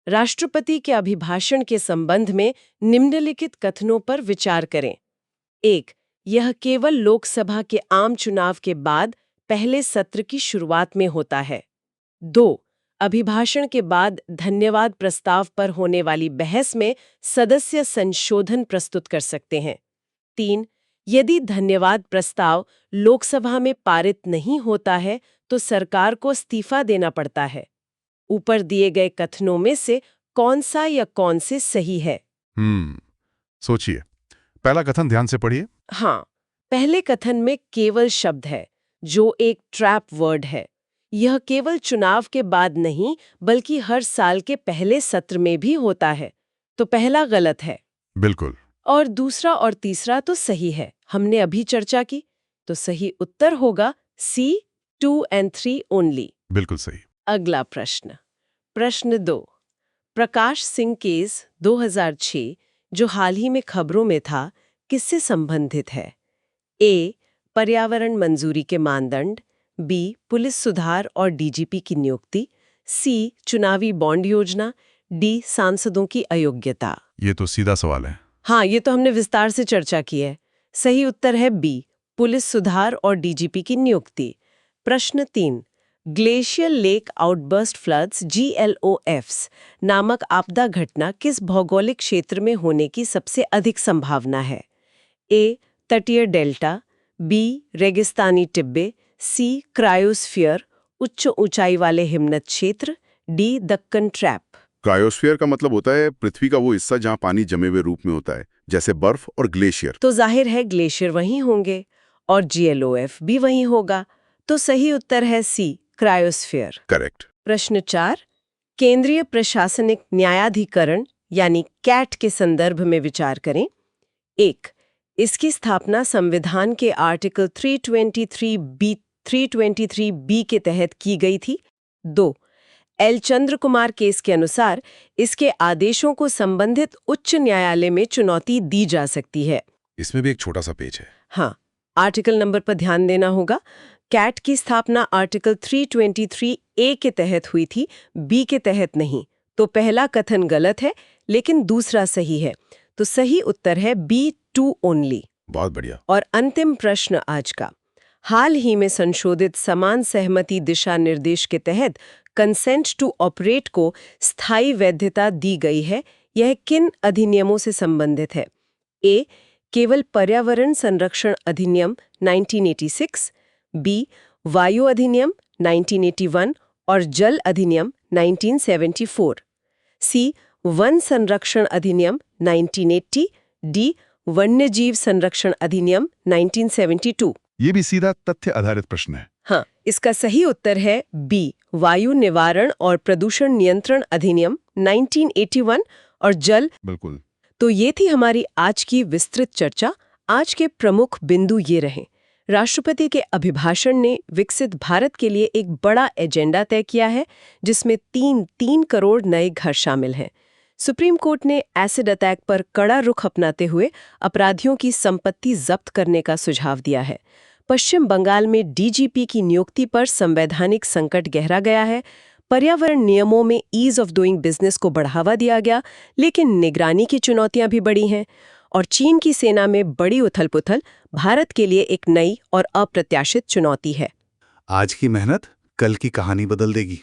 Speaker 1: राष्ट्रपति के अभिभाषण के संबंध में निम्नलिखित कथनों पर विचार करें। 1, यह केवल लोकसभा के आम चुनाव के बाद पहले सत्र की शुरुआत में होता है। 2, अभिभाषण के बाद धन्यवाद प्रस्ताव पर होने वाली बहस में सदस्य संशोधन प्रस्तुत कर सकते हैं। 3, यदि धन्यवाद प्रस्ताव लोकसभा में पारित नहीं होता है तो सरकार को इस्तीफा देना पड़ता है। ऊपर दिए गए कथनों में से कौन सा या कौन से सही है?
Speaker 2: सोचिए। पहला कथन ध्यान से पढ़िए।
Speaker 1: हाँ, पहले कथन में केवल शब्द है जो एक ट्रैप वर्ड है। यह केवल चुनाव के बाद नहीं बल्कि हर साल के पहले सत्र में भी होता है। तो पहला गलत है।
Speaker 2: बिल्कुल।
Speaker 1: और दूसरा और तीसरा तो सही है, हमने अभी चर्चा की। तो सही उत्तर होगा C, 2 and 3 ओनली।
Speaker 2: बिल्कुल सही।
Speaker 1: अगला प्रश्न, प्रश्न 2। प्रकाश सिंह केस 2006 जो हाल ही में खबरों में था, किससे संबंधित है? A, पर्यावरण मंजूरी के मानदंड, B, पुलिस सुधार और डीजीपी की नियुक्ति, C, चुनावी बॉन्ड योजना, D, सांसदों की अयोग्यता।
Speaker 2: ये तो सीधा सवाल है।
Speaker 1: हाँ, ये तो हमने विस्तार से चर्चा की है। सही उत्तर है B, पुलिस सुधार और डीजीपी की नियुक्ति। प्रश्न 3। Glacial lake outburst floods GLOFs नामक आपदा घटना किस भौगोलिक क्षेत्र में होने की सबसे अधिक संभावना है? A, तटीय डेल्टा, B, रेगिस्तानी टिब्बे, C, क्रायोस्फीयर, उच्च ऊंचाई वाले हिमनद क्षेत्र, D, दक्कन ट्रैप।
Speaker 2: क्रायोस्फीयर का मतलब होता है पृथ्वी का वो हिस्सा जहां पानी जमे हुए रूप में होता है, जैसे बर्फ और ग्लेशियर।
Speaker 1: तो जाहिर है ग्लेशियर वहीं होंगे और GLOF भी वहीं होगा। तो सही उत्तर है C, क्रायोस्फीयर।
Speaker 2: करेक्ट।
Speaker 1: प्रश्न 4। केंद्रीय प्रशासनिक न्यायाधिकरण यानी कैट के संदर्भ में विचार करें। 1, इसकी स्थापना संविधान के आर्टिकल 323B के तहत की गई थी। 2, एल चंद्र कुमार केस के अनुसार इसके आदेशों को संबंधित उच्च न्यायालय में चुनौती दी जा सकती है।
Speaker 2: इसमें भी एक छोटा सा पेज है।
Speaker 1: हाँ, आर्टिकल नंबर पर ध्यान देना होगा। कैट की स्थापना आर्टिकल 323A के तहत हुई थी, B के तहत नहीं। तो पहला कथन गलत है, लेकिन दूसरा सही है। तो सही उत्तर है B2 ओनली।
Speaker 2: बहुत बढ़िया।
Speaker 1: और अंतिम प्रश्न आज का। हाल ही में संशोधित समान सहमति दिशा निर्देश के तहत कंसेंट टू ऑपरेट को स्थायी वैधता दी गई है। यह किन अधिनियमों से संबंधित है? A, केवल पर्यावरण संरक्षण अधिनियम 1986, B, वायु अधिनियम 1981 और जल अधिनियम 1974, C, वन संरक्षण अधिनियम 1980, D, वन्यजीव संरक्षण अधिनियम 1972।
Speaker 2: ये भी सीधा तथ्य आधारित प्रश्न है।
Speaker 1: हाँ, इसका सही उत्तर है B, वायु निवारण और प्रदूषण नियंत्रण अधिनियम 1981 और जल।
Speaker 2: बिल्कुल।
Speaker 1: तो ये थी हमारी आज की विस्तृत चर्चा। आज के प्रमुख बिंदु ये रहे। राष्ट्रपति के अभिभाषण ने विकसित भारत के लिए एक बड़ा एजेंडा तय किया है, जिसमें 3 करोड़ नए घर शामिल हैं। सुप्रीम कोर्ट ने एसिड अटैक पर कड़ा रुख अपनाते हुए अपराधियों की संपत्ति जब्त करने का सुझाव दिया है। पश्चिम बंगाल में डीजीपी की नियुक्ति पर संवैधानिक संकट गहरा गया है। पर्यावरण नियमों में ईज ऑफ डूइंग बिजनेस को बढ़ावा दिया गया, लेकिन निगरानी की चुनौतियां भी बढ़ी हैं। और चीन की सेना में बड़ी उथल-पुथल भारत के लिए एक नई और अप्रत्याशित चुनौती है।
Speaker 6: आज की मेहनत कल की कहानी बदल देगी।